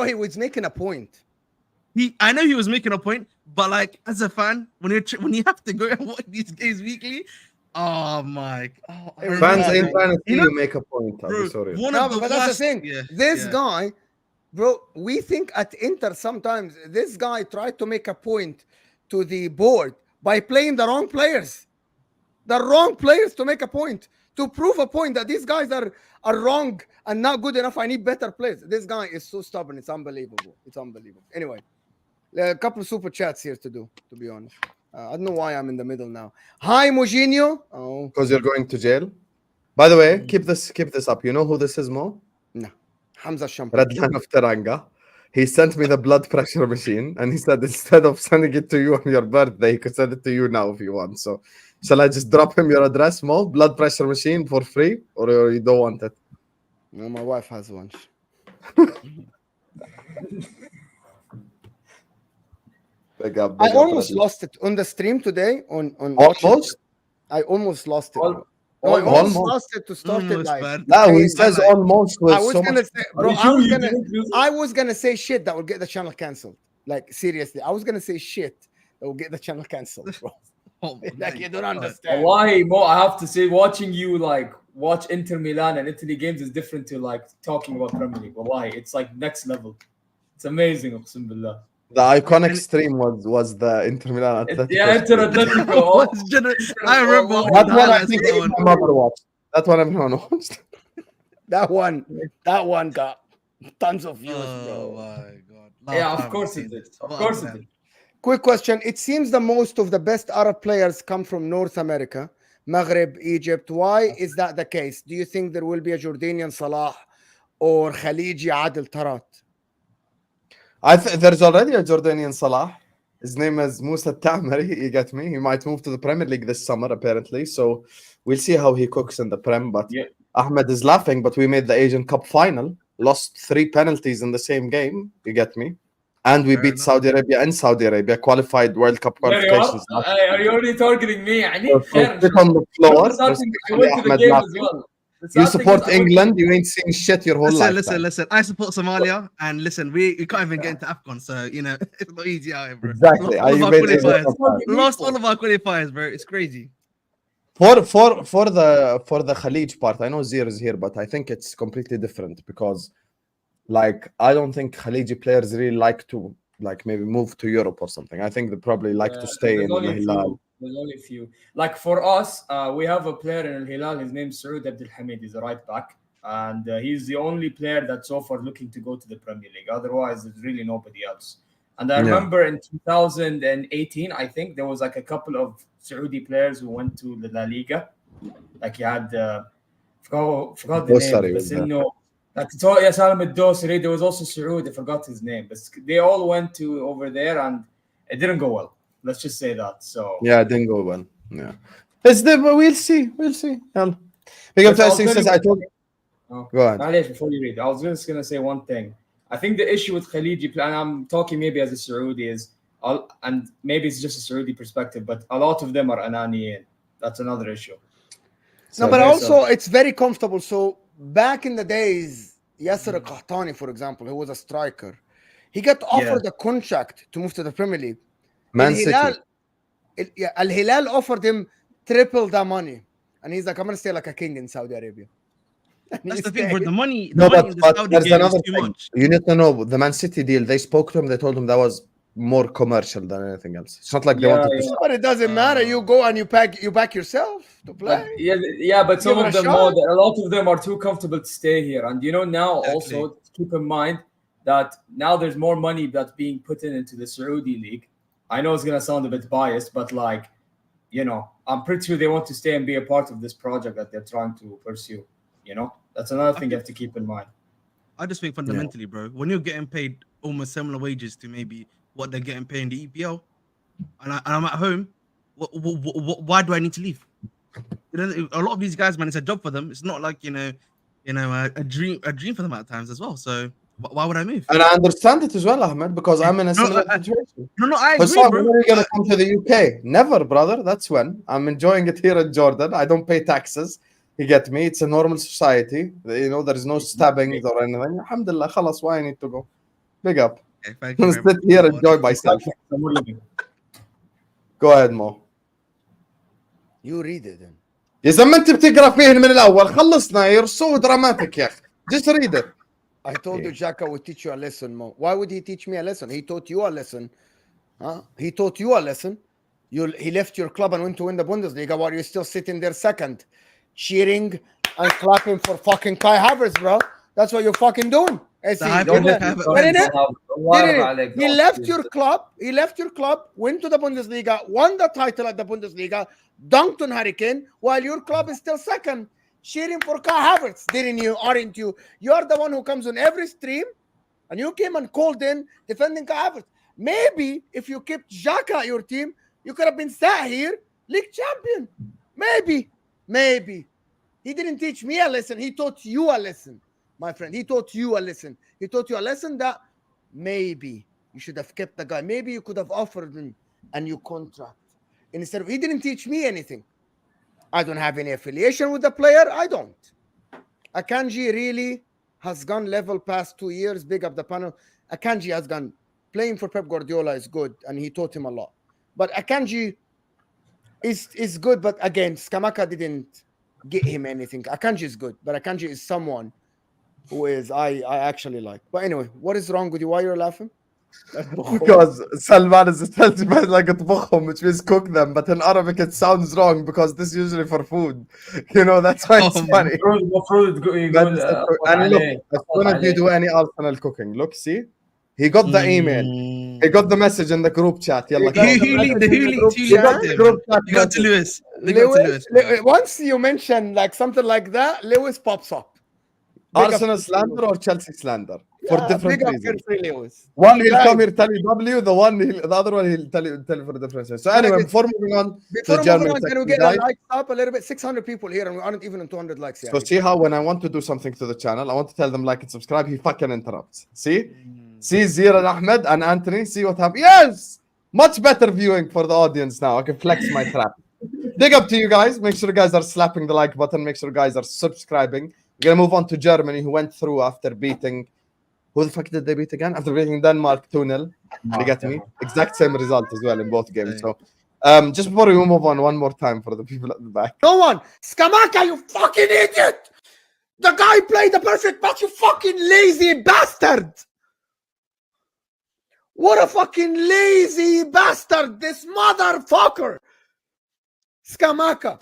A: he was making a point.
E: I know he was making a point, but like as a fan, when you have to go and watch these games weekly, oh my,
B: Fans ain't trying to see
E: You know-
B: you make a point.
E: bro,
B: I'm sorry.
E: one
A: No,
E: of the
A: but that's the
E: worst-
A: thing.
E: yeah,
A: This
E: yeah.
A: guy, bro, we think at Inter sometimes this guy tried to make a point to the board by playing the wrong players. The wrong players to make a point. To prove a point that these guys are wrong and not good enough. I need better players. This guy is so stubborn. It's unbelievable. It's unbelievable. Anyway, a couple of super chats here to do, to be honest. I don't know why I'm in the middle now. Hi, Mourinho. Oh,
B: Because you're going to jail. By the way, keep this up. You know who this is, Mo?
A: no. Hamza Shampoo.
B: Radlan of Teranga. He sent me the blood pressure machine, and he said instead of sending it to you on your birthday, he could send it to you now if you want. So, shall I just drop him your address, Mo? Blood pressure machine for free, or you don't want it?
A: No, my wife has one.
B: Big up,
A: I
B: big up,
A: almost
B: Radlan.
A: lost it on the stream today. On watching
B: Almost?
A: it. I almost lost it.
C: Al-
A: No, I almost
B: almost.
A: lost it to start it
E: Almost,
A: live.
E: man.
B: No, he
A: I-
B: says
E: I-
B: almost with
A: I was
B: so
A: gonna
B: much.
A: say,
C: Are
A: bro,
C: you sure you didn't lose it?
A: I was gonna say shit that will get the channel cancelled. Like seriously, I was gonna say shit that will get the channel cancelled, bro.
E: Oh, my
A: Like you don't
E: God.
A: understand.
C: Why, Mo? I have to say, watching you like watch Inter Milan and Italy games is different to like talking about Premier League. Why? It's like next level. It's amazing, Husam Billah.
B: The iconic stream was the Inter Milan Atletico.
C: Yeah, Inter
B: stream.
C: Atletico.
E: I remember
C: Oh,
B: That one I
E: highlights
B: think
E: of that one.
B: my mother watched. That one everyone watched.
A: That one got tons of views,
E: Oh
A: bro.
E: my god.
C: Yeah,
E: Last
C: of
E: time
C: course
E: I've
C: it
E: seen
C: did.
E: this.
C: Of
E: What
C: course
E: a
C: it
E: man.
C: did.
A: Quick question. It seems the most of the best Arab players come from North America, Maghreb, Egypt. Why is that the case? Do you think there will be a Jordanian Salah or Khaliji Adil Tarat?
B: There's already a Jordanian Salah. His name is Musa Tamari. You get me? He might move to the Premier League this summer, apparently. So we'll see how he cooks in the Prem. But
C: Yeah.
B: Ahmed is laughing. But we made the Asian Cup final, lost 3 penalties in the same game. You get me? And we
E: Fair
B: beat
E: enough.
B: Saudi Arabia in Saudi Arabia, qualified World Cup
C: There you
B: qualifications.
C: are. Are you already targeting me? I
B: So
C: need
B: sit on the floor.
C: I went to the
B: Ahmed
C: game as
B: laughing.
C: well. The
B: You
C: sad thing
B: support
C: is I went to-
B: England, you ain't seen shit your whole life.
E: Listen. I support Somalia, and listen, we can't even get into AFCON, so you know it's not easy out here, bro.
B: Exactly.
E: Lost all of our
B: You made
E: qualifiers.
B: it.
E: Lost all of our qualifiers, bro. It's crazy.
B: For the Khalij part, I know Zir is here, but I think it's completely different because, like, I don't think Khaliji players really like to maybe move to Europe or something. I think they probably like to stay
C: there's
B: in
C: only
B: Al
C: a
B: Hilal.
C: few. There's only a few. Like for us, we have a player in Al Hilal. His name's Saud Abdel Hamid. He's a right back, and he's the only player that's so far looking to go to the Premier League. Otherwise, there's really nobody else. And I
B: Yeah.
C: remember in 2018, I think there was like a couple of Saudi players who went to the La Liga. Like you had forgot the name. But no, that's all. Yes, Al-Dosri. There was also Saud. I forgot his name. But they all went to over there, and it didn't go well. Let's just say that. So
B: yeah, it didn't go well. Yeah, it's the we'll see. Big up to says I told. Go ahead.
C: Before you read, I was just gonna say one thing. I think the issue with Khaliji, and I'm talking maybe as a Saudi, is and maybe it's just a Saudi perspective, but a lot of them are Ananiyin. That's another issue.
A: No, but also it's very comfortable. So back in the days, Yasser Qahtani, for example, who was a striker, he got offered a contract to move to the Premier League.
B: Man City.
A: Al Hilal offered him triple the money, and he's like, "I'm gonna stay like a king in Saudi Arabia."
E: That's the thing, bro. The money.
B: No,
E: money in the
B: but
E: Saudi
B: there's
E: game is
B: another
E: too
B: thing.
E: much.
B: You need to know the Man City deal. They spoke to him. They told him that was more commercial than anything else. It's not like they wanted to.
A: But it doesn't matter. You go and you back yourself to play.
C: But some of them more. A lot of them are too comfortable to stay here. And now also keep in mind that now there's more money that's being put into the Saudi league. I know it's gonna sound a bit biased, but I'm pretty sure they want to stay and be a part of this project that they're trying to pursue. That's another thing you have to keep in mind.
E: I just think fundamentally, bro, when you're getting paid almost similar wages to maybe what they're getting paid in the EPL, and I'm at home, why do I need to leave? A lot of these guys, man, it's a job for them. It's not like a dream for them at times as well. So why would I move?
B: And I understand it as well, Ahmed, because I'm in a similar situation.
E: No, I agree, bro.
B: When are you gonna come to the UK? Never, brother. That's when I'm enjoying it here in Jordan. I don't pay taxes. You get me? It's a normal society. There is no stabbings or anything. Alhamdulillah, khalas, why I need to go? Big up.
E: Okay, thank you
B: Sit here, enjoy myself. Go ahead, Mo.
A: You read it then.
B: يا زلمة انت بتقرا فيه من الاول خلصنا. You're so dramatic يا اخي. Just read it.
A: I told you Xhaka would teach you a lesson, Mo. Why would he teach me a lesson? He taught you a lesson. Huh? He taught you a lesson. He left your club and went to win the Bundesliga while you're still sitting there second, cheering and clapping for fucking Kai Havertz, bro. That's what you're fucking doing. He left your club. He left your club, went to the Bundesliga, won the title at the Bundesliga, dunked on Harry Kane, while your club is still second, cheering for Kai Havertz. Didn't you? Aren't you? You're the one who comes on every stream, and you came and called in defending Kai Havertz. Maybe if you kept Xhaka at your team, you could have been sat here, league champion. Maybe. He didn't teach me a lesson. He taught you a lesson, my friend. He taught you a lesson. He taught you a lesson that maybe you should have kept the guy. Maybe you could have offered him a new contract. Instead of, he didn't teach me anything. I don't have any affiliation with the player. I don't. Akanji really has gone level past 2 years. Big up the panel. Akanji has gone. Playing for Pep Guardiola is good, and he taught him a lot. But Akanji is good, but again, Scamacca didn't get him anything. Akanji is good, but Akanji is someone who is I actually like. But anyway, what is wrong with you? Why you're laughing?
B: Because Salman is spelled like طبخهم, which means cook them, but in Arabic it sounds wrong because this is usually for food. That's why it's funny. And look, as soon as you do any Arsenal cooking, look, see, he got the email, he got the message in the group chat.
E: Who got to Lewis.
A: Once you mention like something like that, Lewis pops up.
B: Arsenal slander or Chelsea slander? For different reasons. One will come here tell you W, the other one he'll tell you for the different reasons. So anyway, before moving on to German,
A: can we get the likes up a little bit? 600 people here, and we aren't even on 200 likes yet.
B: So see how when I want to do something to the channel, I want to tell them like and subscribe. He fucking interrupts. See Zira Ahmed and Anthony. See what happened? Yes, much better viewing for the audience now. I can flex my trap. Big up to you guys. Make sure you guys are slapping the like button. Make sure you guys are subscribing. We're gonna move on to Germany, who went through after beating. Who the fuck did they beat again? After beating Denmark 2-0. You get me? Exact same result as well in both games. So just before we move on, one more time for the people at the back.
A: No one! Scamacca, you fucking idiot! The guy played the perfect match, you fucking lazy bastard! What a fucking lazy bastard, this motherfucker! Scamacca.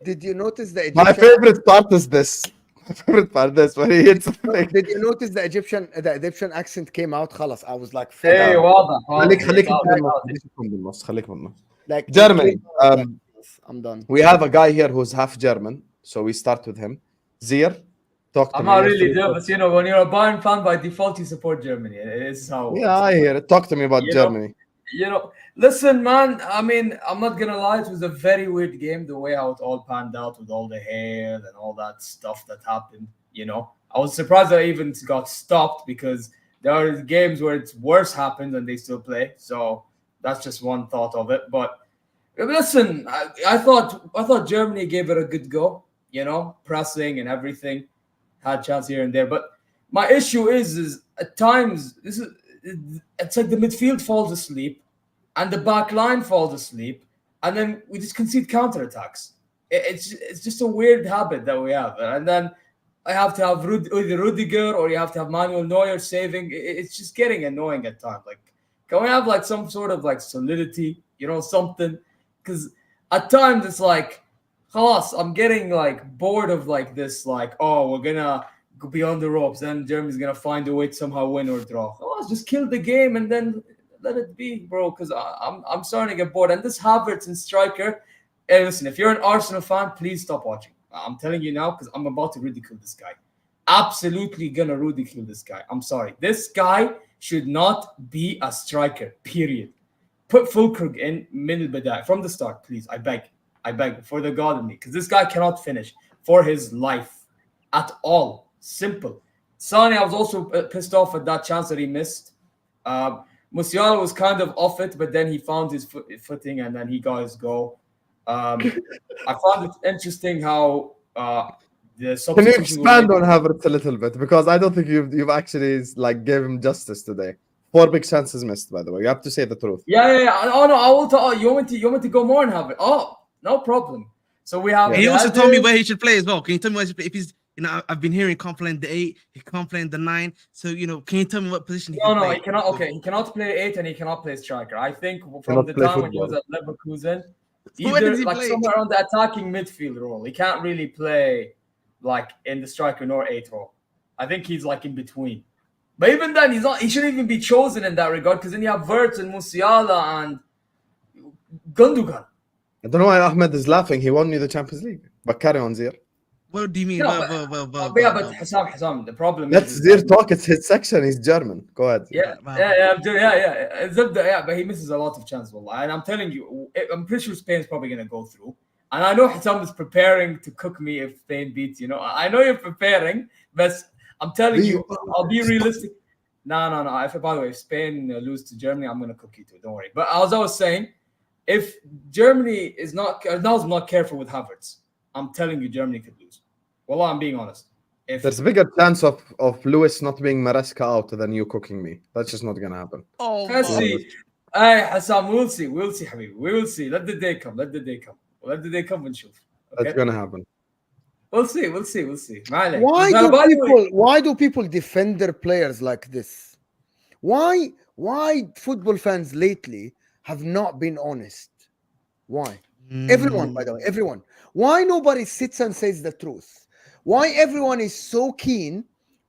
A: Did you notice the Egyptian...
B: My favorite part is this. My favorite part is when he hits something.
A: Did you notice the Egyptian accent came out? خلاص, I was like...
C: Hey, واضح.
B: خليك بالنص.
A: Like in
B: Germany.
A: game mode, like, yes, I'm done.
B: We have a guy here who's half German, so we start with him. Zir, talk to
C: I'm
B: me.
C: not
B: Your
C: really
B: three
C: there,
B: thoughts.
C: but when you're a Bayern fan by default, you support Germany. It's how
B: Yeah, I hear it. Talk to me about
C: you know.
B: Germany.
C: Listen, man. I mean, I'm not gonna lie. It was a very weird game. The way how it all panned out with all the hair and all that stuff that happened. I was surprised that I even got stopped because there are games where it's worse happens and they still play. So that's just one thought of it. But listen, I thought Germany gave it a good go. Pressing and everything, had chance here and there. But my issue is at times it's like the midfield falls asleep and the back line falls asleep, and then we just concede counterattacks. It's just a weird habit that we have, and then I have to have either Rudiger or you have to have Manuel Neuer saving. It's just getting annoying at times. Like, can we have like some sort of like solidity, something? Because at times it's like, خلاص, I'm getting like bored of like this, like, oh, we're gonna be on the ropes, then Germany's gonna find a way to somehow win or draw. Oh, just kill the game and then let it be, bro. Because I'm starting to get bored. And this Havertz and striker, hey, listen, if you're an Arsenal fan, please stop watching. I'm telling you now because I'm about to ridicule this guy. Absolutely gonna ridicule this guy. I'm sorry. This guy should not be a striker. Period. Put Fulkrug in min al from the start, please. I beg for the God of me, because this guy cannot finish for his life at all. Simple. Sane, I was also pissed off at that chance that he missed. Musiala was kind of off it, but then he found his footing and then he got his goal. I found it interesting how the
B: Can you
C: substitution was
B: expand
C: made.
B: on Havertz a little bit? Because I don't think you've actually like gave him justice today. 4 big chances missed, by the way. You have to say the truth.
C: Yeah. Oh no, I will tell. Oh, you want me to go more and have it? Oh, no problem. So we have.
E: He also
C: had
E: told me
C: this-
E: where he should play as well. Can you tell me where he should play? If he's, I've been hearing he can't play in the 8, he can't play in the 9. So, can you tell me what position he can
C: No,
E: play?
C: he cannot. Okay, he cannot play 8 and he cannot play striker. I think from
B: Cannot
C: the
B: play
C: time when he was
B: football.
C: at Leverkusen,
E: Where
C: either
E: does he
C: like
E: play?
C: somewhere around the attacking midfield role. He can't really play like in the striker nor 8 role. I think he's like in between. But even then, he's not. He shouldn't even be chosen in that regard because then you have Havertz and Musiala and Gundogan.
B: I don't know why Ahmed is laughing. He won you the Champions League. But carry on, Zir.
E: What do you mean?
C: No,
E: Well,
C: but Husam, the problem
B: Let's
C: is
B: Zir talk. It's his section. He's German. Go ahead.
C: Yeah,
E: Wow.
C: yeah. But he misses a lot of chances, wallah. And I'm telling you, I'm pretty sure Spain's probably going to go through. And I know Hissam is preparing to cook me if Spain beats. I know you're preparing, but I'm telling you, I'll be realistic. No. By the way, if Spain lose to Germany, I'm going to cook you too. Don't worry. But as I was saying, if Germany is not careful with Havertz, I'm telling you, Germany could lose. Wallah, I'm being honest.
B: There's a bigger chance of Lewis not being Maresca out than you cooking me. That's just not gonna happen.
E: Oh,
C: Let's
E: my.
C: see. Hey, Hassan, we'll see, Habibi. We will see. Let the day come. Let the day come ونشوف. Okay?
B: That's gonna happen.
C: We'll see. ما عليك.
A: Why do people defend their players like this? Why football fans lately have not been honest? Why? Everyone, by the way, everyone. Why nobody sits and says the truth? Why everyone is so keen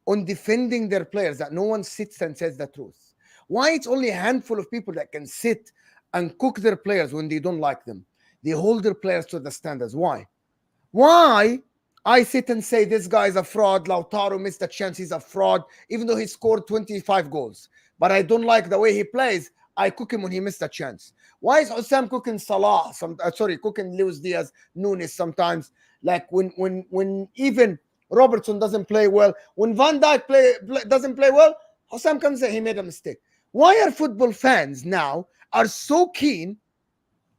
A: on defending their players that no one sits and says the truth? Why it's only a handful of people that can sit and cook their players when they don't like them? They hold their players to the standards. Why? Why I sit and say this guy is a fraud, Lautaro missed a chance, he's a fraud, even though he scored 25 goals. But I don't like the way he plays, I cook him when he missed a chance. Why is Husam cooking Salah? Cooking Luis Diaz, Nunes sometimes. Like when even Robertson doesn't play well, when Van Dijk doesn't play well, Husam can say he made a mistake. Why are football fans now are so keen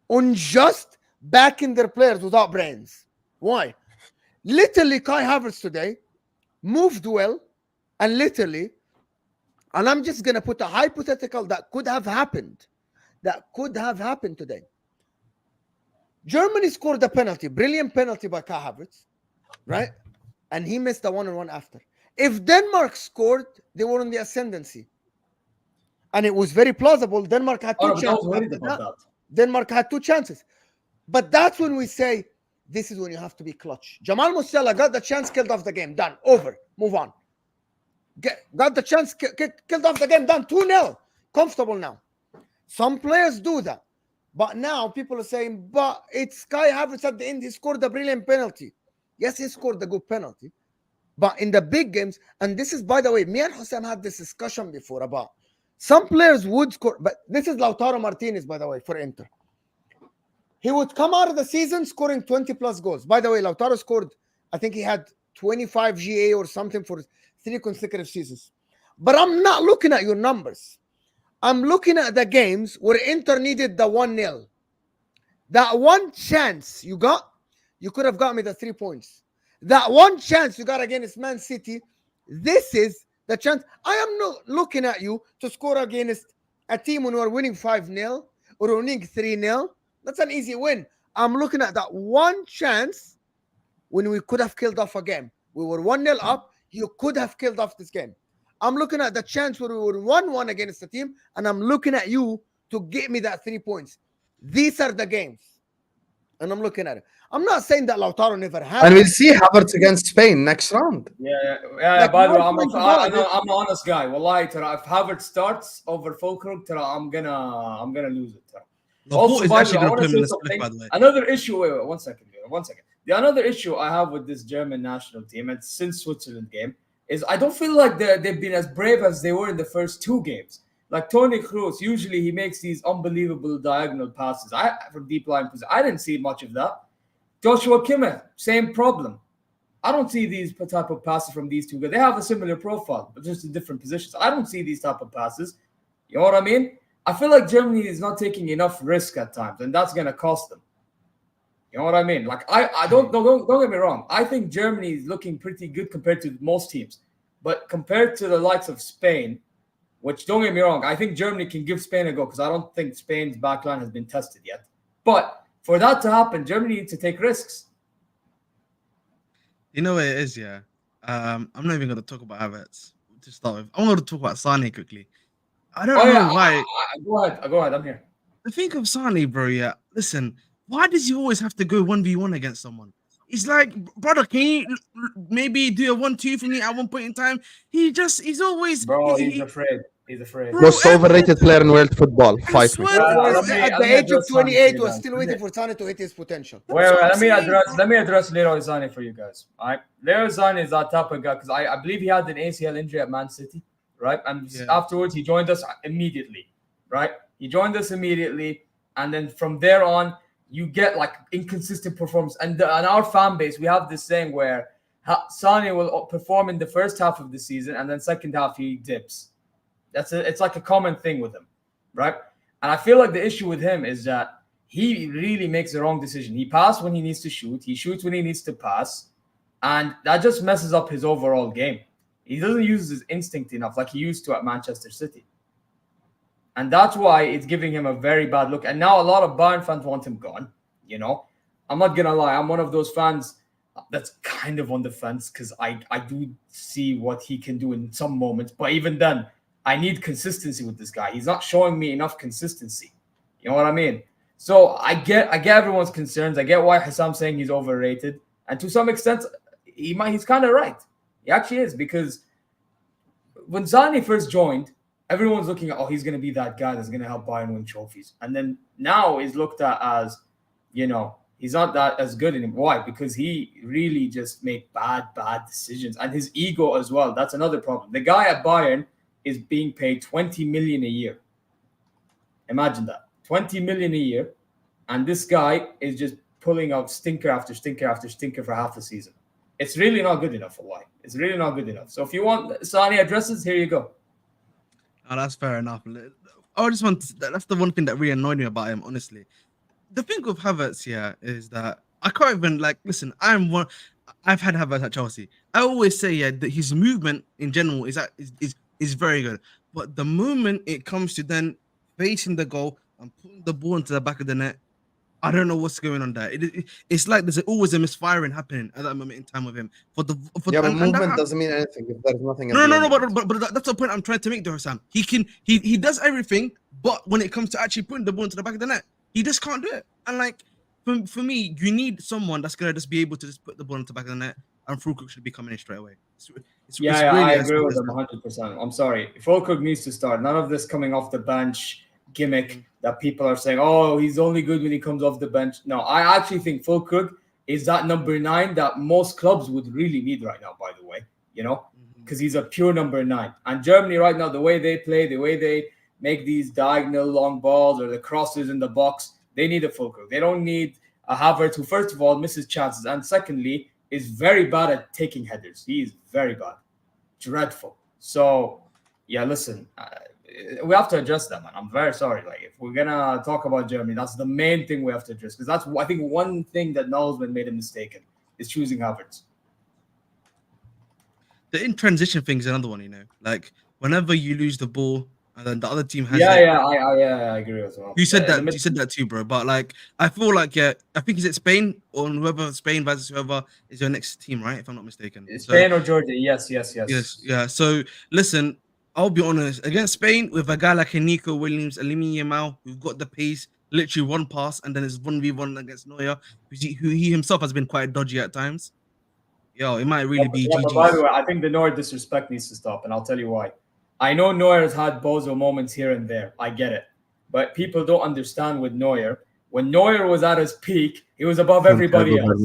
A: on just backing their players without brains? Why? Literally, Kai Havertz today moved well, and I'm just gonna put a hypothetical that could have happened today. Germany scored a penalty, brilliant penalty by Kai Havertz, right? And he missed a 1-on-1 after. If Denmark scored, they were on the ascendancy. And it was very plausible. Denmark had two chances.
C: I was worried about that.
A: Denmark had 2 chances. But that's when we say, this is when you have to be clutch. Jamal Musiala got the chance, killed off the game. Done. Over. Move on. Got the chance, killed off the game. Done. 2-0. Comfortable now. Some players do that. But now people are saying, but it's Kai Havertz at the end. He scored a brilliant penalty. Yes, he scored a good penalty. But in the big games, and this is, by the way, me and Husam had this discussion before about some players would score, but this is Lautaro Martinez, by the way, for Inter. He would come out of the season scoring 20 plus goals. By the way, Lautaro scored, I think he had 25 GA or something for 3 consecutive seasons. But I'm not looking at your numbers. I'm looking at the games where Inter needed the 1-0. That one chance you got, you could have got me the 3 points. That one chance you got against Man City, this is the chance. I am not looking at you to score against a team when we're winning 5-0 or winning 3-0. That's an easy win. I'm looking at that one chance when we could have killed off a game. We were 1-0 up. You could have killed off this game. I'm looking at the chance where we were 1-1 against the team, and I'm looking at you to get me that 3 points. These are the games. And I'm looking at it. I'm not saying that Lautaro never had.
B: And we'll see Havertz against Spain next round.
C: Yeah. By the way, I'm an honest guy. Wallahi, tara, if Havertz starts over Fulkrug, tara, I'm gonna lose it. Tara. Also, by the way, I want to say something. Another issue. Wait, 1 second. The another issue I have with this German national team, and since Switzerland game, is I don't feel like they've been as brave as they were in the first 2 games. Like Toni Kroos, usually he makes these unbelievable diagonal passes. From deep line position, I didn't see much of that. Joshua Kimmich, same problem. I don't see these type of passes from these two guys. They have a similar profile, but just in different positions. I don't see these type of passes. You know what I mean? I feel like Germany is not taking enough risk at times, and that's going to cost them. You know what I mean? Like I don't get me wrong. I think Germany is looking pretty good compared to most teams, but compared to the likes of Spain, which don't get me wrong, I think Germany can give Spain a go because I don't think Spain's backline has been tested yet. But for that to happen, Germany needs to take risks.
E: You know what it is, yeah. I'm not even going to talk about Havertz to start with. I'm going to talk about Sane quickly. I don't know why.
C: Go ahead. I'm here.
E: The thing of Sane, bro, yeah. Listen, why does he always have to go 1v1 against someone? It's like, brother, can you maybe do a 1-2 for me at one point in time? He's always...
C: Bro, he's afraid. He's afraid.
B: Most overrated player in world football. Fight me.
A: At the age of 28, was still waiting for Sane to hit his potential.
C: Wait, let me address Leroy Sane for you guys. All right, Leroy Sane is that type of guy because I believe he had an ACL injury at Man City, right? And afterwards he joined us immediately, right? He joined us immediately, and then from there on you get like inconsistent performance. And our fan base, we have this saying where Sane will perform in the first half of the season, and then second half he dips. It's like a common thing with him, right? And I feel like the issue with him is that he really makes the wrong decision. He passes when he needs to shoot. He shoots when he needs to pass. And that just messes up his overall game. He doesn't use his instinct enough like he used to at Manchester City. And that's why it's giving him a very bad look. And now a lot of Bayern fans want him gone, you know? I'm not going to lie. I'm one of those fans that's kind of on the fence because I do see what he can do in some moments. But even then, I need consistency with this guy. He's not showing me enough consistency. You know what I mean? So I get everyone's concerns. I get why Husam's saying he's overrated. And to some extent, he's kind of right. He actually is, because when Sane first joined, everyone's looking at, he's going to be that guy that's going to help Bayern win trophies. And then now he's looked at as, you know, he's not that as good anymore. Why? Because he really just made bad decisions. And his ego as well. That's another problem. The guy at Bayern is being paid 20 million a year. Imagine that. 20 million a year. And this guy is just pulling out stinker after stinker after stinker for half a season. It's really not good enough for why. It's really not good enough. So if you want Sane addresses, here you go.
E: Oh, that's fair enough. That's the one thing that really annoyed me about him, honestly. The thing with Havertz here is that I can't even, listen, I've had Havertz at Chelsea. I always say, that his movement in general is very good. But the moment it comes to then facing the goal and putting the ball into the back of the net, I don't know what's going on there. It's like there's always a misfiring happening at that moment in time with him. But
B: movement doesn't mean anything if there's nothing.
E: No, but that's the point I'm trying to make there, Sam. He does everything, but when it comes to actually putting the ball into the back of the net, he just can't do it. And for me, you need someone that's gonna just be able to just put the ball into the back of the net, and Fulkrug should be coming in straight away.
C: Really I agree with him 100%. I'm sorry. Fulkrug needs to start. None of this coming off the bench, gimmick that people are saying, oh, he's only good when he comes off the bench. No, I actually think Fulkrug is that number 9 that most clubs would really need right now, by the way, because he's a pure number 9. And Germany right now, the way they play, the way they make these diagonal long balls or the crosses in the box, they need a Fulkrug. They don't need a Havertz who, first of all, misses chances, and secondly, is very bad at taking headers. He is very bad. Dreadful. So, yeah, listen, we have to address that, man. I'm very sorry. Like, if we're gonna talk about Germany, that's the main thing we have to address, because that's, I think, one thing that Nagelsmann made a mistake in is choosing Havertz.
E: The in transition thing is another one, like whenever you lose the ball and then the other team has
C: I agree as well.
E: You said that. You said that too, bro. But like, I feel like I think is it Spain or whoever Spain versus whoever is your next team, right? If I'm not mistaken.
C: Spain or Georgia? Yes.
E: Yeah. So listen, I'll be honest. Against Spain, with a guy like Nico Williams, Lamine Yamal, who've got the pace, literally one pass, and then it's 1v1 against Neuer, who he himself has been quite dodgy at times. Yo, it might really be GG's.
C: By the way, I think the Neuer disrespect needs to stop, and I'll tell you why. I know Neuer has had bozo moments here and there. I get it. But people don't understand with Neuer. When Neuer was at his peak, he was above everybody else.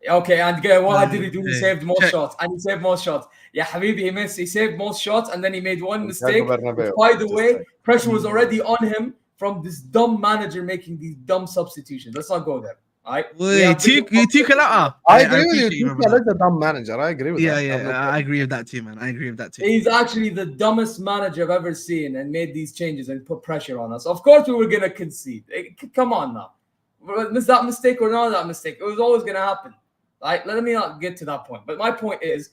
C: Okay, and what did he do? He saved most shots. And he saved most shots. Yeah, Habibi, he saved most shots, and then he made one mistake. Which, by the way, pressure was already on him from this dumb manager making these dumb substitutions. Let's not go there.
B: I agree with you. Tuchel is a dumb manager. I agree with that.
E: Yeah, I agree with that too, man.
C: He's actually the dumbest manager I've ever seen, and made these changes and put pressure on us. Of course, we were gonna concede. Come on now, was that mistake or not that mistake? It was always gonna happen. Right? Let me not get to that point. But my point is,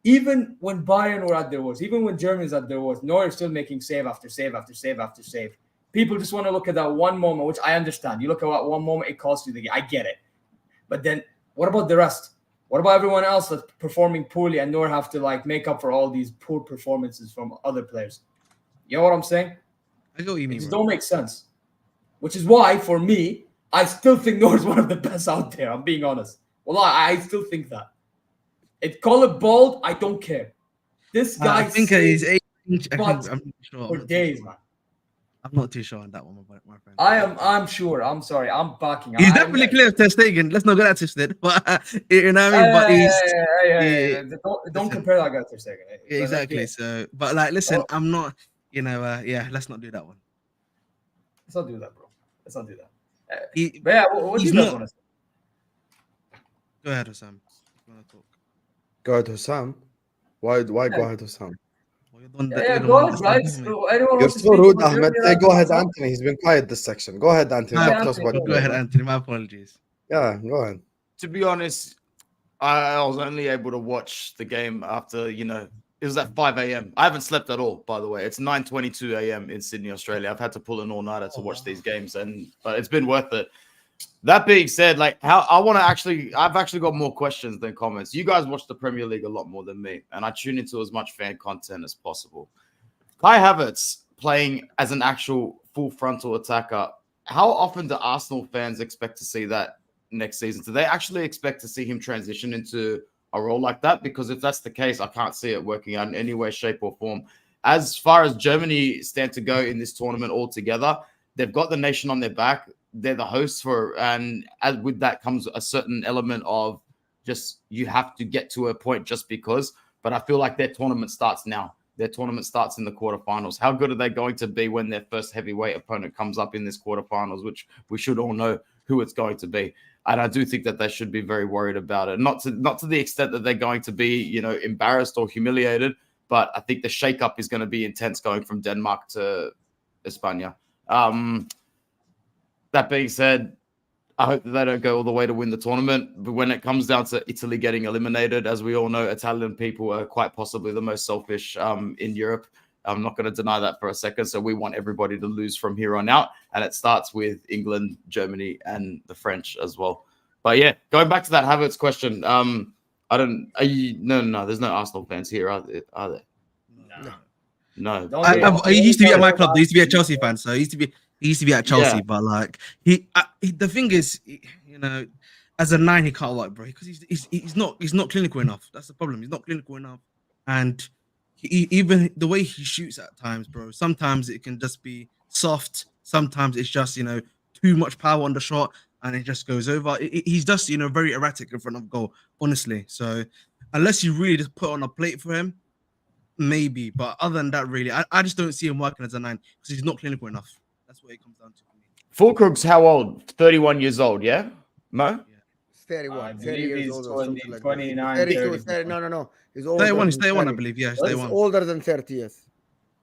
C: even when Bayern were at their worst, even when Germany was at their worst, Neuer is still making save after save after save after save. People just want to look at that one moment, which I understand. You look at that one moment, it costs you the game. I get it. But then what about the rest? What about everyone else that's performing poorly and Neuer have to make up for all these poor performances from other players? You know what I'm saying?
E: I know what you mean.
C: It just don't make sense. Which is why, for me, I still think Neuer is one of the best out there. I'm being honest. Well, I still think that. Call it bold, I don't care. This guy
E: I think he's
C: I'm sure. For days, man.
E: I'm not too sure on that one, my friend.
C: I'm sure. I'm sorry. I'm backing.
E: He's definitely clear of Ter Stegen. Let's not get that twisted. But you know what I mean?
C: Don't compare that guy to Ter Stegen.
E: Exactly. So, but listen, I'm not. Let's not do that one.
C: Let's not do that, bro. Let's not do that. What do you guys want to say?
E: Go ahead, Husam.
B: Go ahead, Husam. Why go ahead, Husam?
C: Go ahead, guys.
B: You're so rude, Ahmed. Go ahead, Anthony. He's been quiet this section. Go ahead, Anthony.
E: Go ahead, Anthony. My apologies.
B: Yeah, go ahead.
D: To be honest, I was only able to watch the game after, it was at 5 a.m. I haven't slept at all, by the way. It's 9:22 a.m. in Sydney, Australia. I've had to pull an all-nighter to watch these games, but it's been worth it. That being said, I've actually got more questions than comments. You guys watch the Premier League a lot more than me, and I tune into as much fan content as possible. Kai Havertz playing as an actual full frontal attacker. How often do Arsenal fans expect to see that next season? Do they actually expect to see him transition into a role like that? Because if that's the case, I can't see it working out in any way, shape, or form. As far as Germany stand to go in this tournament altogether, they've got the nation on their back. They're the hosts and as with that comes a certain element of just you have to get to a point just because. But I feel like their tournament starts now. Their tournament starts in the quarterfinals. How good are they going to be when their first heavyweight opponent comes up in this quarterfinals, which we should all know who it's going to be? And I do think that they should be very worried about it. Not to the extent that they're going to be, embarrassed or humiliated, but I think the shakeup is going to be intense going from Denmark to España. That being said, I hope that they don't go all the way to win the tournament. But when it comes down to Italy getting eliminated, as we all know, Italian people are quite possibly the most selfish in Europe. I'm not going to deny that for a second. So we want everybody to lose from here on out. And it starts with England, Germany, and the French as well. But yeah, going back to that Havertz question, no, there's no Arsenal fans here, are there? No.
E: I used to be at my club. They used to be a Chelsea fan. So he used to be at Chelsea, but the thing is, as a 9, he can't work, bro, because he's not clinical enough. That's the problem. He's not clinical enough, and even the way he shoots at times, bro. Sometimes it can just be soft. Sometimes it's just, you know, too much power on the shot and it just goes over. He's just, you know, very erratic in front of goal, honestly. So unless you really just put on a plate for him, maybe. But other than that, really, I just don't see him working as a 9 because he's not clinical enough. That's what it comes down to for me.
D: Fulkrug's how old? 31 years old, yeah? Mo?
A: It's 31.
C: I
A: 30
C: believe
A: years
C: he's
A: old or
C: 20,
A: something like
C: 29,
A: that. 32,
C: 30.
A: 30, no. He's older
E: 31, he's
A: than
E: 31, I
A: 30.
E: believe. Yeah, he's
A: He's
E: 31.
A: older than 30, yes.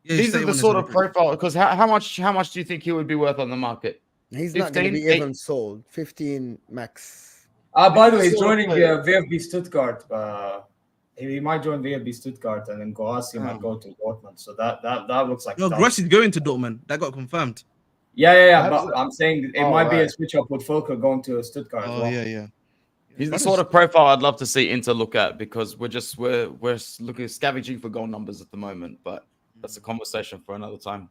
E: Yeah, he's
D: These are the
E: 31
D: sort
E: as
D: of
E: well.
D: profile, because how much do you think he would be worth on the market?
A: He's not going to
D: 15,
A: be even sold. 15 max.
C: By the way,
D: This
C: he's
D: sort of
C: joining
D: player.
C: VfB Stuttgart. He might join VfB Stuttgart, and then Goassi might
A: Oh.
C: go to Dortmund. So that looks like
E: No,
C: stuff.
E: Grossi's going to Dortmund. That got confirmed.
C: Yeah.
D: That's
C: But I'm saying it
D: Oh,
C: might be a
D: right.
C: switch up with Fulker going to Stuttgart as
E: Oh,
C: well.
E: yeah.
D: He's the
E: Brothers-
D: sort of profile I'd love to see Inter look at, because we're looking scavenging for goal numbers at the moment, but that's a conversation for another time.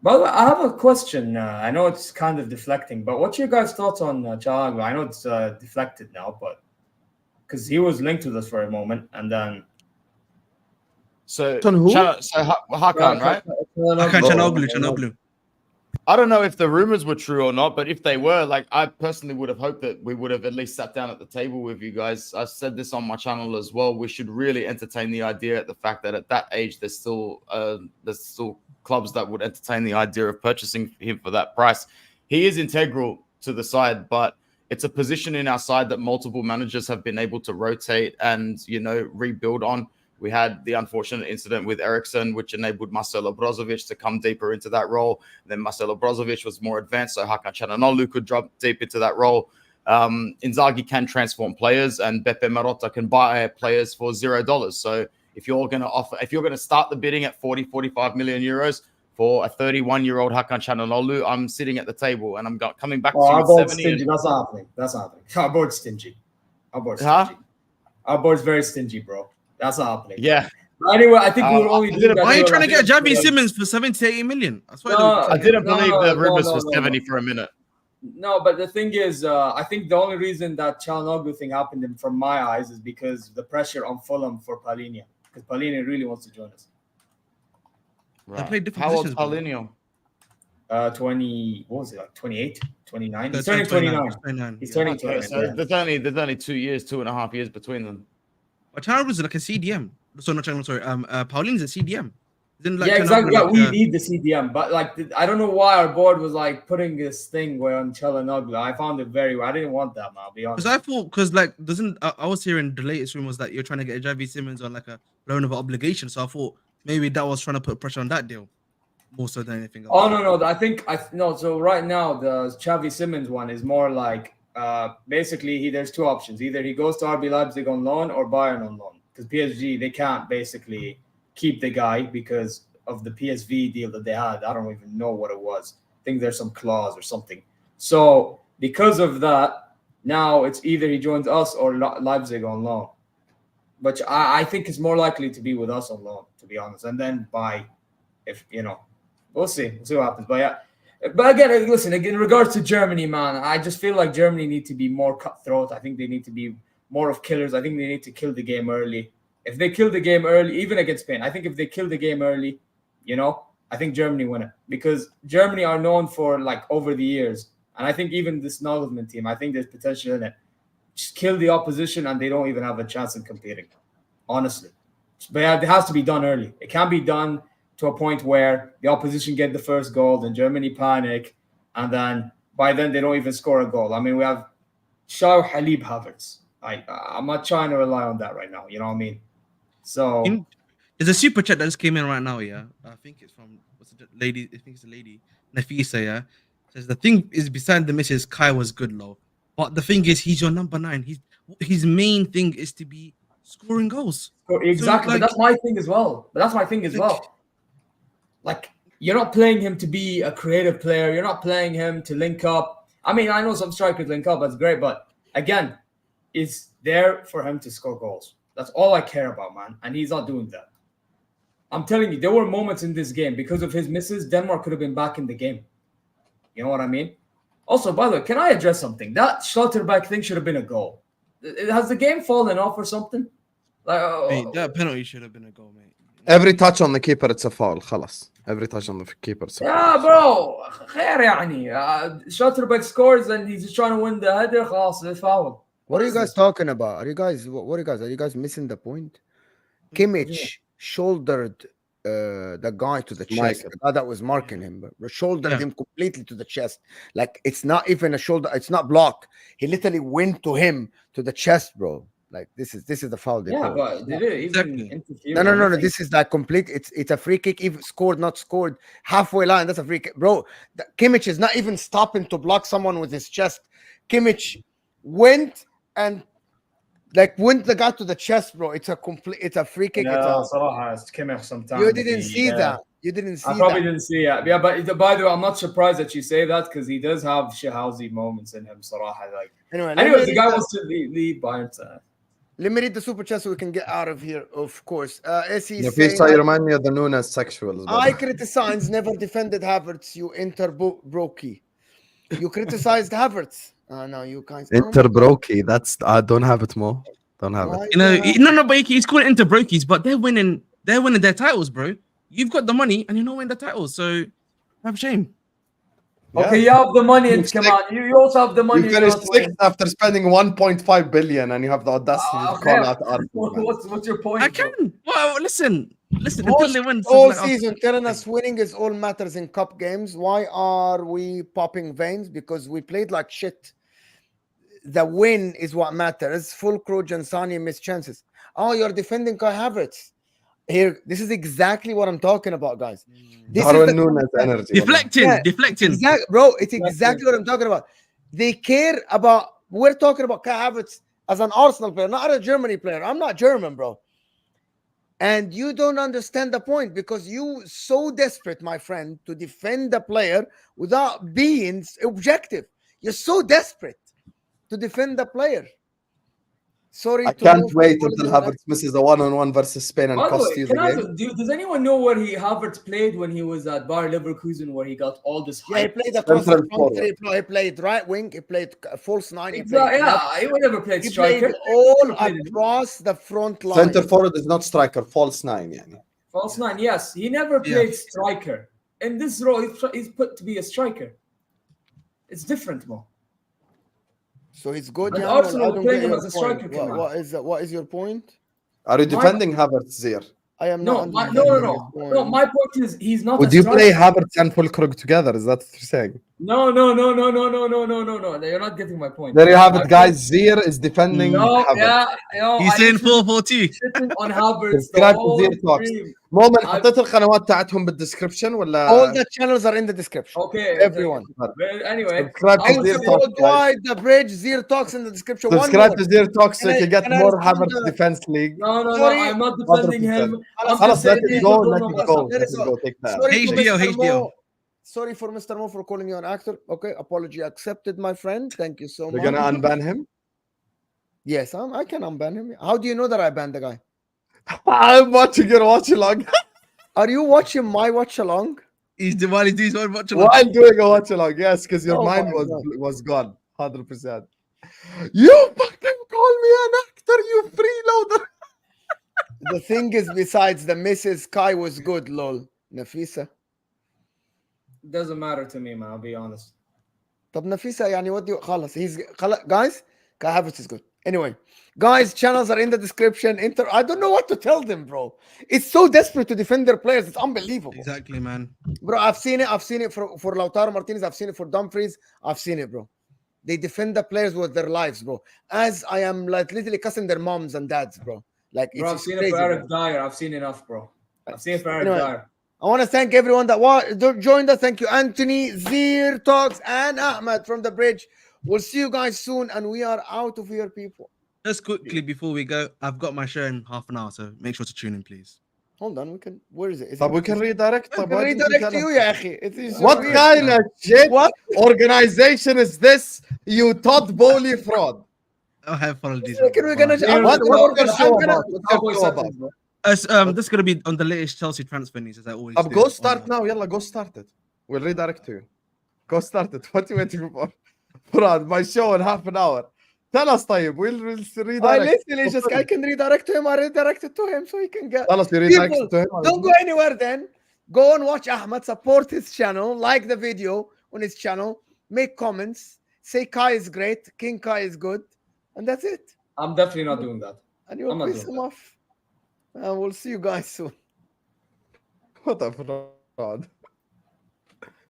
C: By the way, I have a question. I know it's kind of deflecting, but what's your guys' thoughts on Thiago? I know it's deflected now, but because he was linked with us for a moment, and then
D: So,
B: On who?
D: Hakan, right?
E: Hakan Çalhanoğlu.
D: I don't know if the rumors were true or not, but if they were, like, I personally would have hoped that we would have at least sat down at the table with you guys. I said this on my channel as well. We should really entertain the idea at the fact that at that age, there's still clubs that would entertain the idea of purchasing him for that price. He is integral to the side, but it's a position in our side that multiple managers have been able to rotate and, you know, rebuild on. We had the unfortunate incident with Eriksson, which enabled Marcelo Brozovic to come deeper into that role. Then Marcelo Brozovic was more advanced, so Hakan Çalhanoğlu could drop deep into that role. Inzaghi can transform players, and Beppe Marotta can buy players for $0. So if you're going to start the bidding at 45 million euros for a 31-year-old Hakan Çalhanoğlu, I'm sitting at the table and I'm coming back to you
C: our
D: with
C: board's
D: 70.
C: stingy. That's not happening. Our board's stingy.
D: Huh?
C: Our board's very stingy, bro. That's not happening.
D: Yeah.
C: But anyway, I think we were only.
E: Why are you trying to get Javi Simmons for 70 to 80 million? I swear.
D: I didn't believe the rumors for 70 for a minute.
C: No, but the thing is, I think the only reason that Çalhanoğlu thing happened from my eyes is because the pressure on Fulham for Palhinha, because Palhinha really wants to join us.
E: They played different
D: How old's
E: positions, bro.
C: 20, what was it, like 28, 29? He's
E: They're
C: turning 29.
E: 29.
C: He's
E: Yeah.
C: turning
D: Okay,
C: 29.
D: so
C: yeah.
D: there's only 2 years, 2.5 years between them.
E: But Channel was like a CDM. So not Channel, sorry. Pauline's a CDM. Didn't like
C: Yeah,
E: Channel
C: exactly. Yeah,
E: like,
C: we need the CDM, but like I don't know why our board was like putting this thing where on Çalhanoğlu. I found it very. I didn't want that, man. I'll be honest.
E: Because I thought, because like I was hearing the latest rumors that you're trying to get Javi Simmons on like a loan of obligation. So I thought maybe that was trying to put pressure on that deal more so than anything else.
C: Oh no! I think no. So right now the Xavi Simmons one is more like basically there's two options. Either he goes to RB Leipzig on loan or Bayern on loan. Because PSG they can't basically keep the guy because of the PSV deal that they had. I don't even know what it was. I think there's some clause or something. So because of that, now it's either he joins us or Leipzig on loan. But I think it's more likely to be with us on loan, to be honest. And then if you know, we'll see what happens. But yeah, but again, listen. In regards to Germany, man, I just feel like Germany need to be more cutthroat. I think they need to be more of killers. I think they need to kill the game early. If they kill the game early, even against Spain, I think if they kill the game early, you know, I think Germany win it because Germany are known for like over the years, and I think even this Nagelsmann team, I think there's potential in it. Just kill the opposition, and they don't even have a chance in competing. Honestly, but yeah, it has to be done early. It can't be done to a point where the opposition get the first goal, then Germany panic, and then by then they don't even score a goal. I mean, we have Shaw Halib Havertz. I'm not trying to rely on that right now. You know what I mean? So
E: there's a super chat that just came in right now. Yeah, I think it's from lady. I think it's a lady, Nafisa. Yeah, says the thing is beside the misses, Kai was good, low. But the thing is, he's your number 9. His main thing is to be scoring goals.
C: Exactly,
E: So,
C: but that's my thing as well. Like you're not playing him to be a creative player. You're not playing him to link up. I mean, I know some strikers link up. That's great, but again, it's there for him to score goals. That's all I care about, man. And he's not doing that. I'm telling you, there were moments in this game because of his misses. Denmark could have been back in the game. You know what I mean? Also, by the way, can I address something? That Schlotterbeck thing should have been a goal. Has the game fallen off or something? Like,
E: Mate, that penalty should have been a goal, mate.
B: Every touch on the keeper, it's a foul. خلاص. Every touch on the keeper.
C: Yeah, bro. خير يعني. Schlotterbeck scores and he's just trying to win the header. خلاص, it's foul.
A: What are you
C: is
A: guys
C: this?
A: talking about? Are you guys are you guys missing the point? Kimmich shouldered the guy to the chest.
B: Michael.
A: The guy that was marking him, but shouldered
E: Yeah.
A: him completely to the chest. Like it's not even a shoulder, it's not block. He literally went to him to the chest, bro. Like this is the foul they
C: Yeah,
A: called.
C: but did it even
E: Exactly.
C: interfere?
A: No.
C: or anything?
A: This is like complete. It's a free kick. Even scored, not scored, halfway line. That's a free kick, bro. Kimmich is not even stopping to block someone with his chest. Kimmich went and went the guy to the chest, bro. It's a complete. It's a free kick.
C: Yeah, صراحة it's Kimmich sometimes.
A: You didn't see that. You didn't see
C: I probably
A: that.
C: didn't see it. Yeah, but by the way, I'm not surprised that you say that because he does have shahouzi moments in him, صراحة. Like,
A: Anyway,
C: anyways, the guy wants to lead Bayern.
A: Let me read the super chat so we can get out of here. Of course, SE
B: If
A: saying,
B: you remind me of the Nunes sexuals.
A: I criticize never defended Havertz. You brokey. You criticized Havertz. No, you guys.
B: Interbroki. That's I don't have it more. Don't have it.
A: Why
E: You know,
A: the-
E: no, but he's calling into brokies, but they're winning their titles, bro. You've got the money and you're not winning the titles, so have a shame.
C: Okay, you have the money and
B: You
C: come on. You also have the money.
B: You
C: and
B: finished
C: not
B: sixth
C: win.
B: after spending 1.5 billion, and you have the audacity to
C: Okay.
B: call out Arsenal. man.
C: What's your point?
E: I
C: bro?
E: can. Well, listen. Until
A: Most
E: they win
A: all
E: like,
A: season telling us winning is all matters in cup games. Why are we popping veins? Because we played like shit. The win is what matters. Full Kroos and Sanya missed chances. Oh, you're defending Kai Havertz. Here, this is exactly what I'm talking about, guys. This is
B: Darwin
A: the
B: Nunes energy.
E: deflecting,
A: Yeah,
E: deflecting.
A: Exactly, bro. It's exactly what I'm talking about. They care about. We're talking about Kai Havertz as an Arsenal player, not a Germany player. I'm not German, bro. And you don't understand the point because you so desperate, my friend, to defend the player without being objective. You're so desperate to defend the player. Sorry,
B: I
A: to
B: can't
A: move
B: wait
A: on.
B: until Havertz misses a one-on-one versus Spain and
C: By the
B: costs
C: way,
B: you the
C: can I
B: game.
C: ask, does anyone know where Havertz played when he was at Bayer Leverkusen, where he got all this
A: Yeah, he
C: hype?
A: played across the
B: Central
A: front.
B: forward.
A: He played right wing. He played false nine. He
C: Exactly.
A: played left.
C: Yeah, he would never played
A: He
C: striker.
A: played all
C: Never played it.
A: across the front line.
B: Center forward is not striker, false nine. Yani.
C: False nine. Yes, he never
E: Yeah.
C: played striker. In this role, he's put to be a striker. It's different, Mo.
A: So it's good.
C: And
A: Yeah,
C: Arsenal
A: I don't
C: playing
A: get
C: him
A: your
C: as a
A: point.
C: striker, come on.
A: What is your point?
B: Are you defending Havertz there?
A: I am
C: No,
A: not.
C: no.
A: understanding your
C: No,
A: point.
C: my point is he's not.
B: Would
C: a
B: you
C: striker.
B: play Havertz and Fulkrug together? Is that what you're saying?
C: No. You're not getting my point.
B: There you have
C: My
B: it, guys. Zier is defending
C: No,
B: Havertz.
C: yeah.
E: He's saying 4-4-2.
C: sitting on Havertz the
B: Subscribe to
C: whole
B: Zier Talks.
C: stream.
B: مؤمن
C: I-
B: حطيت القنوات تاعتهم بالدescription ولا
A: All the channels are in the description.
C: Okay.
A: Everyone.
C: But anyway,
B: Subscribe to
C: I would
B: Zier
C: say-
B: Talks, guys.
A: Worldwide, the bridge, Zir Talks in the description.
B: Subscribe
A: One
B: to
A: more.
B: Zier Talks so
A: Can
B: you
A: I-
B: can get
A: can I
B: more
A: respond
B: Havertz
A: to-
B: Defense League.
C: No,
A: Sorry.
C: I'm not defending him.
B: 100%.
C: I'm
B: خلاص
C: just
B: let
C: saying
B: it
C: he
B: go,
C: should
B: let
C: know
B: it
C: about
B: go,
C: something.
B: let it go, take that.
A: Sorry
B: Take
A: to
B: it.
E: HBO,
A: Mr.
E: HBO.
A: Mo. Sorry for Mr. Mo for calling you an actor. Okay, apology accepted, my friend. Thank you so
B: We're
A: much.
B: gonna unban him.
A: Yes, I can unban him. How do you know that I banned the guy?
B: I'm watching your watch along
A: Are you watching my watch along?
E: While he's doing his own watch along.
B: while doing a watch along. Yes, because your
A: Oh
B: mind
A: my
B: was gone, 100%. You fucking call me an actor, you freeloader.
A: The thing is, besides the Mrs. Kai was good, lol. Nafisa.
C: Doesn't matter to me, man. I'll be honest.
A: طب نفيسة يعني ودي خلاص guys Kai Havertz is good. Anyway, guys, channels are in the description. I don't know what to tell them, bro. It's so desperate to defend their players. It's unbelievable.
E: Exactly, man.
A: Bro, I've seen it for Lautaro Martinez. I've seen it for Dumfries. I've seen it, bro. They defend the players with their lives, bro. As I am like literally cussing their moms and dads, bro. Like
C: Bro, I've
A: it's
C: seen
A: crazy,
C: it for Eric
A: bro.
C: Dyer. I've seen enough, bro. I've seen it for Eric
A: Anyway.
C: Dyer.
A: I want to thank everyone that joined us. Thank you, Anthony, Zir Talks, and Ahmed from the bridge. We'll see you guys soon, and we are out of here, people.
E: Just quickly before we go, I've got my show in half an hour, so make sure to tune in, please.
A: Hold on, where is it?
B: طب we can redirect.
A: We
B: طب
A: can
B: why didn't you
A: redirect
B: tell
A: to you,
B: us?
A: يا أخي. It's
B: What
A: weird.
B: kind of shit
A: What?
B: organization is this? You Todd Bowley fraud.
E: I'll have apologies.
A: We're gonna.
B: What's your show about? What's
C: Cowboy
B: your show about?
C: seconds, bro.
E: This is gonna be on the latest Chelsea transfer news, as I always
B: طب
E: do.
B: go start now. يلا go start it. We'll redirect to you. Go start it. What are you waiting for? Furad, my show in half an hour. Tell us طيب. We'll
A: I
B: redirect.
A: literally I can redirect to him. I redirected to him so he can get.
B: خلاص you redirect
A: People,
B: to him.
A: Don't go anywhere then. Go and watch Ahmed, support his channel, like the video on his channel, make comments, say Kai is great, King Kai is good, and that's it.
C: I'm definitely not doing that.
A: And you'll
C: I'm not
A: piss
C: doing
A: him
C: that.
A: off. And we'll see you guys soon.
B: What a fraud.